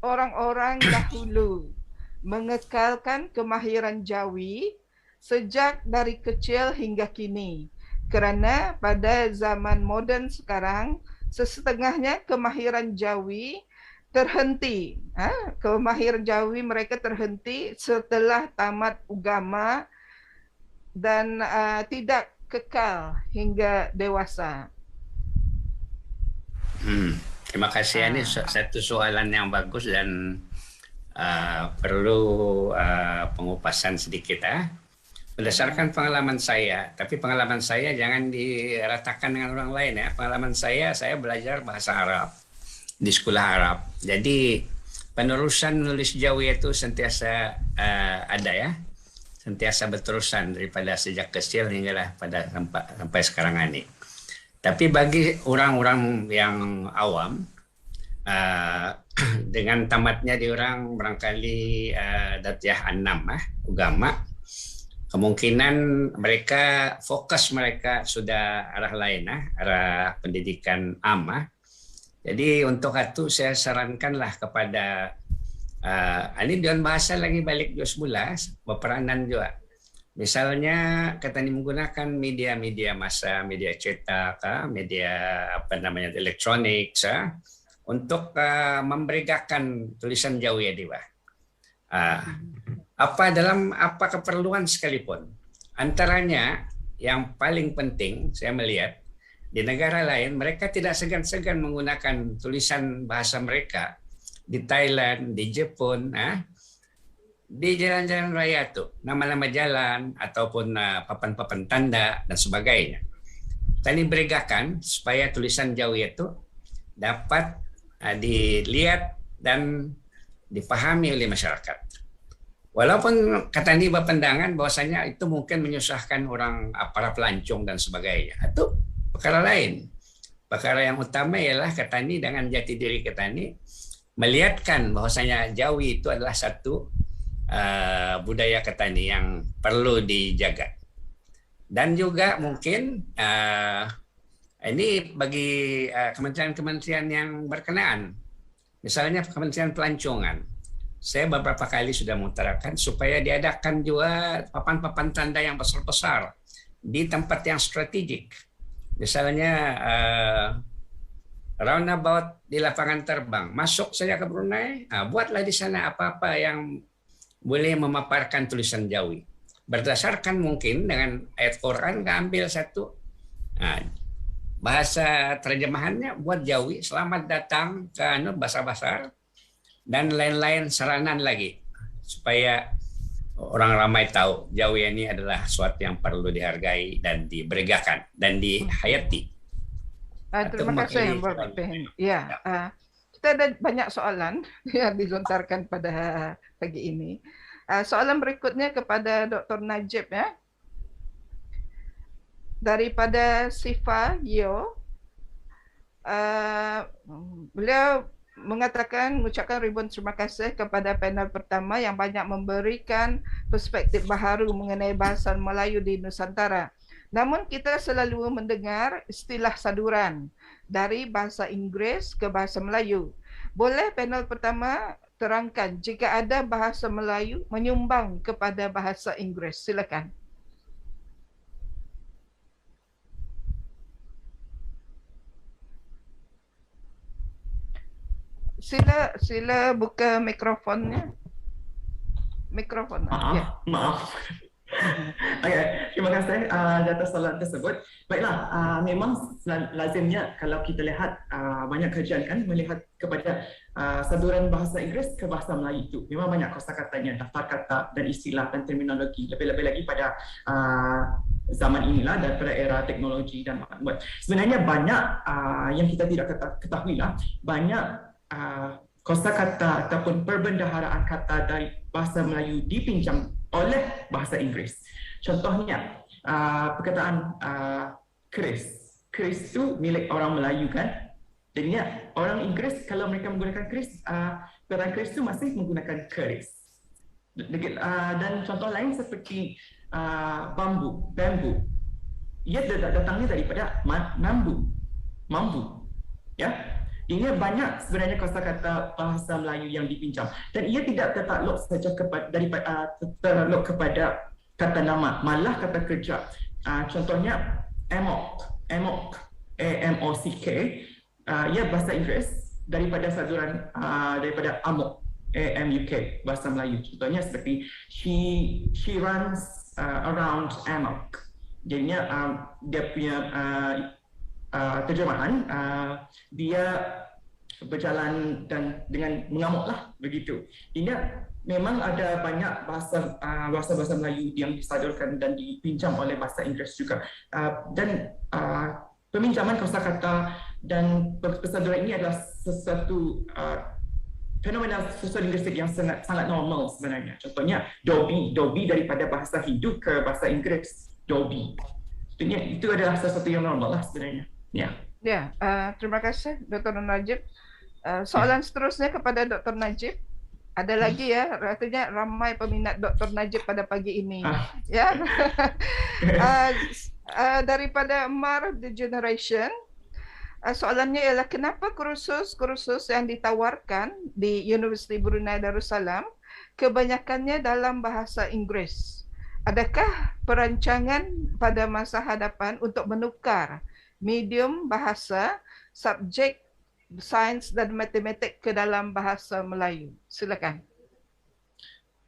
orang-orang dahulu mengekalkan kemahiran Jawi sejak dari kecil hingga kini? Kerana pada zaman moden sekarang, setengahnya kemahiran Jawi terhenti. Kemahiran Jawi mereka terhenti setelah tamat agama dan tidak kekal hingga dewasa. Terima kasih. Ini satu soalan yang bagus dan perlu pengupasan sedikit. Berdasarkan pengalaman saya, tapi pengalaman saya jangan diratakan dengan orang lain ya. Pengalaman saya belajar bahasa Arab di sekolah Arab. Jadi penerusan nulis Jawi itu sentiasa ada ya, sentiasa berterusan daripada sejak kecil hinggalah pada sampai sekarang ini. Tapi bagi orang-orang yang awam, dengan tamatnya diorang barangkali datiah 6 agama, kemungkinan mereka fokus mereka sudah arah lain, arah pendidikan amah. Jadi untuk itu saya sarankanlah kepada ini dengan bahasa lagi balik juga semula berperanan juga. Misalnya kata ini menggunakan media-media massa, media cetak, media elektronik, untuk memberitakan tulisan Jawi ya, apa keperluan sekalipun. Antaranya yang paling penting saya melihat di negara lain mereka tidak segan-segan menggunakan tulisan bahasa mereka. Di Thailand, di Jepun, di jalan-jalan raya tuh, nama-nama jalan ataupun papan-papan tanda dan sebagainya. Tadi berikan supaya tulisan Jawi itu dapat dilihat dan dipahami oleh masyarakat. Walaupun kata ini berpandangan bahwasanya itu mungkin menyusahkan orang para pelancong dan sebagainya. Itu perkara lain. Perkara yang utama ialah kata ini dengan jati diri kata ini melihatkan bahwasanya Jawi itu adalah satu budaya kata ini yang perlu dijaga. Dan juga mungkin ini bagi kementerian-kementerian yang berkenaan. Misalnya Kementerian Pelancongan. Saya beberapa kali sudah mengutarakan supaya diadakan juga papan-papan tanda yang besar-besar di tempat yang strategik. Misalnya roundabout di lapangan terbang. Masuk saja ke Brunei, buatlah di sana apa-apa yang boleh memaparkan tulisan Jawi. Berdasarkan mungkin dengan ayat Quran, ambil satu bahasa terjemahannya buat Jawi, selamat datang ke Basar-Basar, dan lain-lain saranan lagi supaya orang ramai tahu Jawi ini adalah sesuatu yang perlu dihargai dan diberikan dan dihayati. Terima kasih Mbak Pehin. Ya, kita ada banyak soalan yang dilontarkan pada pagi ini. Soalan berikutnya kepada Dr. Najib ya. Daripada Sifa Yo, beliau mengucapkan ribuan terima kasih kepada panel pertama yang banyak memberikan perspektif baharu mengenai bahasa Melayu di Nusantara. Namun kita selalu mendengar istilah saduran dari bahasa Inggeris ke bahasa Melayu. Boleh panel pertama terangkan jika ada bahasa Melayu menyumbang kepada bahasa Inggeris? Silakan. Sila buka mikrofonnya. Mikrofon. Maaf. Okay, terima kasih atas soalan tersebut. Baiklah, memang lazimnya kalau kita lihat banyak kajian kan melihat kepada saduran bahasa Inggeris ke bahasa Melayu itu. Memang banyak kosakatanya, daftar kata dan istilah dan terminologi. Lebih-lebih lagi pada zaman inilah dan pada era teknologi dan maklumat. Sebenarnya banyak yang kita tidak ketahui lah, banyak kosakata ataupun perbendaharaan kata dari bahasa Melayu dipinjam oleh bahasa Inggris. Contohnya perkataan keris keris tu milik orang Melayu kan. Jadinya orang Inggeris kalau mereka menggunakan keris, barang keris tu masih menggunakan keris. Dan contoh lain seperti bambu, ia datangnya daripada mambu, ya. Ini banyak sebenarnya kosakata bahasa Melayu yang dipinjam dan ia tidak tertakluk saja tertakluk kepada kata nama, malah kata kerja. Contohnya amok, AMOCK, ia bahasa Inggeris daripada saduran daripada amok, AMUK, bahasa Melayu. Contohnya seperti she runs around amok. Jadinya dia punya terjemahan, dia berjalan dan dengan mengamuk lah begitu. Ini memang ada banyak bahasa Melayu yang disadurkan dan dipinjam oleh bahasa Inggeris juga. Dan peminjaman kosakata dan persaduran ini adalah sesuatu fenomena sosio-linguistik yang sangat normal sebenarnya. Contohnya Dobby daripada bahasa Hindu ke bahasa Inggeris, Dobby. Itu adalah sesuatu yang normal lah sebenarnya. Ya, terima kasih Dr. Najib. Soalan seterusnya kepada Dr. Najib. Ada lagi ya, artinya ramai peminat Dr. Najib pada pagi ini. Ya, daripada Mar The Generation, soalannya ialah kenapa kursus yang ditawarkan di Universiti Brunei Darussalam kebanyakannya dalam bahasa Inggeris? Adakah perancangan pada masa hadapan untuk menukar medium bahasa, subjek sains dan matematik ke dalam bahasa Melayu? Silakan.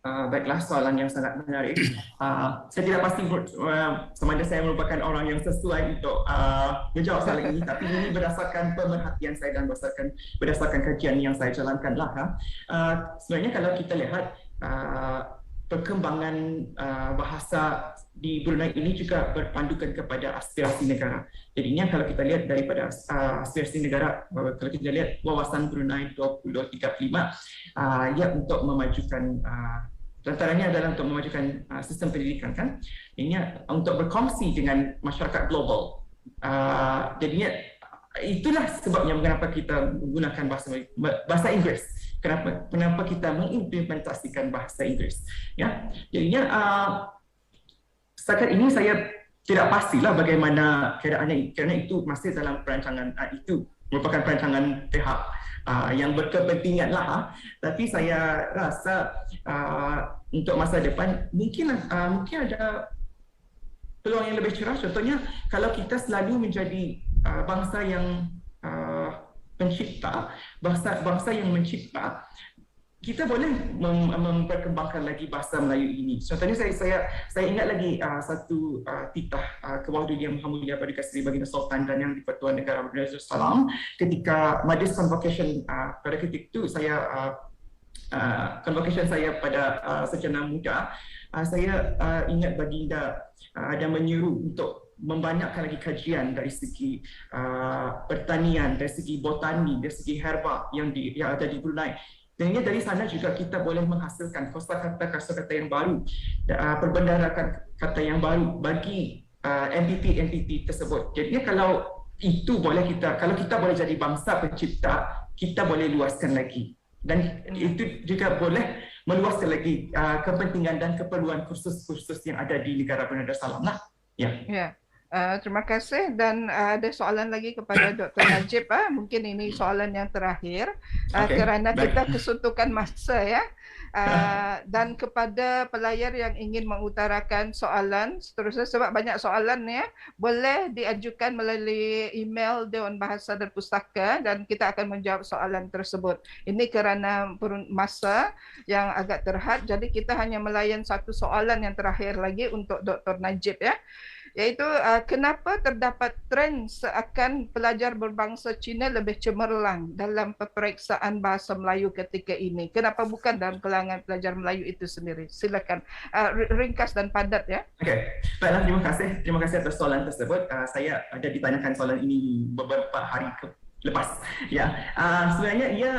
Baiklah, soalan yang sangat menarik. Saya tidak pasti sama ada saya merupakan orang yang sesuai untuk menjawab soalan ini, tapi ini berdasarkan pemerhatian saya dan berdasarkan kajian yang saya jalankan lah. Sebenarnya kalau kita lihat perkembangan bahasa di Brunei ini juga berpandukan kepada aspirasi negara. Jadinya kalau kita lihat daripada aspirasi negara, kalau kita lihat wawasan Brunei 2035, ia untuk memajukan, antaranya adalah untuk memajukan sistem pendidikan kan. Ini untuk berkongsi dengan masyarakat global. Jadinya itulah sebabnya mengapa kita menggunakan bahasa Inggeris. Kenapa kita mengimplementasikan bahasa Inggeris? Ya, jadinya setakat ini saya tidak pastilah bagaimana keadaannya, kerana itu masih dalam perancangan, itu merupakan perancangan pihak yang berkepentingan lah. Tapi saya rasa untuk masa depan mungkin ada peluang yang lebih cerah. Contohnya kalau kita selalu menjadi bangsa yang pencipta, bangsa yang mencipta, kita boleh memperkembangkan lagi bahasa Melayu ini. Contohnya saya ingat lagi satu titah Kewahdudiyah Muhammadiyah Paduka Seri Baginda Sultan dan Yang di-Pertuan Negara Brunei Darussalam ketika Majlis Convocation pada ketika itu convocation saya pada Sarjana Muda, saya ingat Baginda ada menyuruh untuk membanyakkan lagi kajian dari segi pertanian, dari segi botani, dari segi herba yang ada di Brunei. Dan dari sana juga kita boleh menghasilkan kosakata yang baru, perbendaharakan kata yang baru bagi entiti-entiti tersebut. Jadi kalau itu boleh kalau kita boleh jadi bangsa pencipta, kita boleh luaskan lagi. Dan itu juga boleh meluaskan lagi kepentingan dan keperluan kursus-kursus yang ada di negara Brunei Darussalam lah. Ya. Terima kasih dan ada soalan lagi kepada Dr. Najib. Mungkin ini soalan yang terakhir kerana kita kesuntukan masa ya. Dan kepada pelayar yang ingin mengutarakan soalan seterusnya, sebab banyak soalan ya, boleh diajukan melalui email Dewan Bahasa dan Pustaka dan kita akan menjawab soalan tersebut. Ini kerana masa yang agak terhad, jadi kita hanya melayan satu soalan yang terakhir lagi untuk Dr. Najib ya. Iaitu kenapa terdapat trend seakan pelajar berbangsa Cina lebih cemerlang dalam peperiksaan bahasa Melayu ketika ini? Kenapa bukan dalam kalangan pelajar Melayu itu sendiri? Silakan ringkas dan padat ya. Okey, baiklah, terima kasih atas soalan tersebut. Saya ada ditanyakan soalan ini beberapa hari lepas. Ya, sebenarnya ia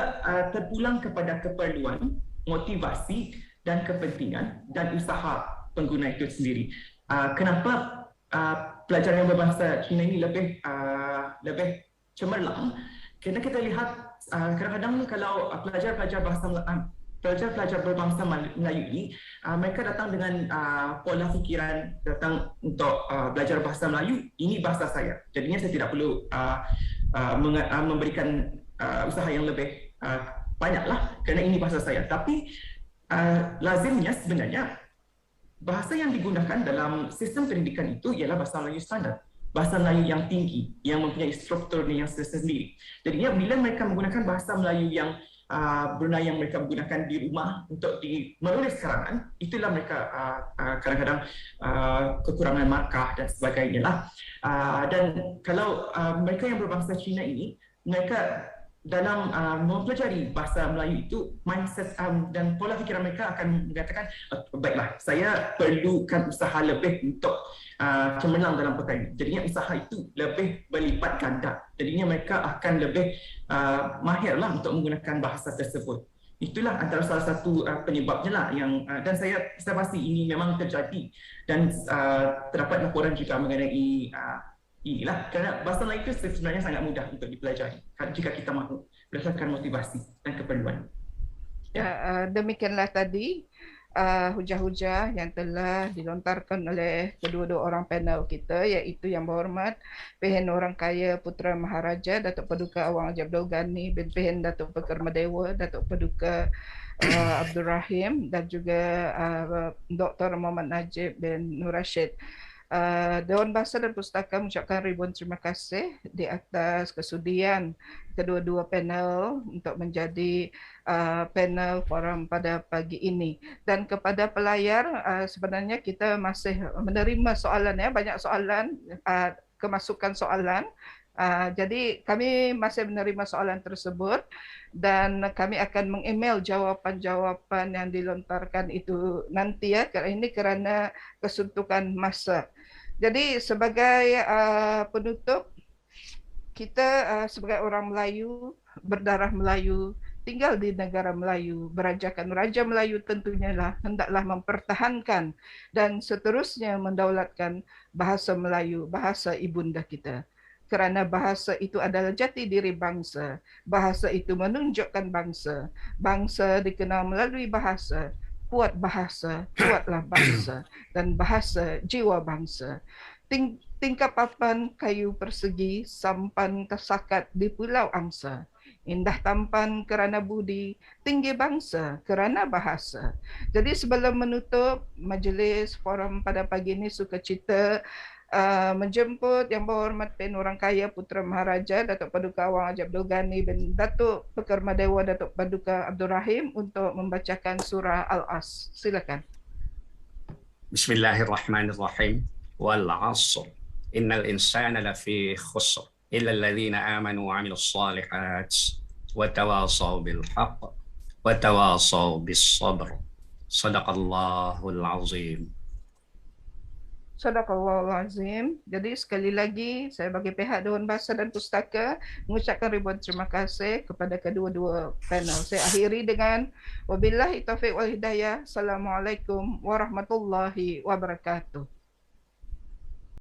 terpulang kepada keperluan, motivasi dan kepentingan dan usaha pengguna itu sendiri. Kenapa pelajar yang berbahasa Cina ini lebih cemerlang, kerana kita lihat kadang-kadang kalau pelajar berbangsa Melayu ini, mereka datang dengan pola fikiran datang untuk belajar bahasa Melayu, ini bahasa saya. Jadinya saya tidak perlu memberikan usaha yang lebih banyaklah kerana ini bahasa saya. Tapi lazimnya sebenarnya bahasa yang digunakan dalam sistem pendidikan itu ialah bahasa Melayu standard, bahasa Melayu yang tinggi, yang mempunyai strukturnya yang sendiri. Jadinya bila mereka menggunakan bahasa Melayu yang Brunei yang mereka gunakan di rumah untuk menulis karangan, itulah mereka kadang-kadang kekurangan markah dan sebagainya lah. Dan kalau mereka yang berbangsa Cina ini, mereka dalam mempelajari bahasa Melayu itu, mindset dan pola fikiran mereka akan mengatakan, baiklah, saya perlukan usaha lebih untuk cemerlang dalam perkara ini. Jadinya usaha itu lebih berlipat ganda. Jadinya mereka akan lebih mahirlah untuk menggunakan bahasa tersebut. Itulah antara salah satu penyebabnya lah yang dan saya pasti ini memang terjadi dan terdapat laporan juga mengenai inilah, kerana bahasa Melayu itu sebenarnya sangat mudah untuk dipelajari jika kita mahu berdasarkan motivasi dan keperluan. Demikianlah tadi hujah-hujah yang telah dilontarkan oleh kedua-dua orang panel kita, iaitu Yang Berhormat Pehen Orang Kaya Putra Maharaja Datuk Paduka Awang Haji Abdul Ghani bin Pehen Datuk Pekerma Dewa Datuk Paduka Abdul Rahim dan juga Dr. Muhammad Najib bin Nur Rashid. Dewan Bahasa dan Pustaka mengucapkan ribuan terima kasih di atas kesudian kedua-dua panel untuk menjadi panel forum pada pagi ini. Dan kepada pelayar, sebenarnya kita masih menerima soalan, banyak soalan, kemasukan soalan. Jadi kami masih menerima soalan tersebut dan kami akan meng-email jawapan-jawapan yang dilontarkan itu nanti ini kerana kesuntukan masa. Jadi sebagai penutup, kita sebagai orang Melayu, berdarah Melayu, tinggal di negara Melayu, berajakan Raja Melayu tentunya lah hendaklah mempertahankan dan seterusnya mendaulatkan bahasa Melayu, bahasa ibunda kita. Kerana bahasa itu adalah jati diri bangsa. Bahasa itu menunjukkan bangsa. Bangsa dikenal melalui bahasa. Kuat bahasa, kuatlah bangsa. Dan bahasa jiwa bangsa. Tingkap papan kayu persegi, sampan tersakat di pulau angsa. Indah tampan kerana budi, tinggi bangsa kerana bahasa. Jadi sebelum menutup majlis forum pada pagi ini, sukacita menjemput Yang Berhormat Pehen Orang Kaya Putra Maharaja Datuk Paduka Awang Haji Abdul Ghani bin Datuk Pekerma Dewa Datuk Paduka Abdul Rahim untuk membacakan surah Al-As. Silakan. Bismillahirrahmanirrahim. Wal 'ashr. Innal insana lafi khusr illa alladhina amanu wa 'amilus shalihat wa tawasaw bil haqq wa tawasaw bis sabr. Shadaqallahul azim. Sadaqallahul azim. Jadi sekali lagi saya bagi pihak Dewan Bahasa dan Pustaka mengucapkan ribuan terima kasih kepada kedua-dua panel. Saya akhiri dengan wabillahi taufiq wal hidayah. Assalamualaikum warahmatullahi wabarakatuh.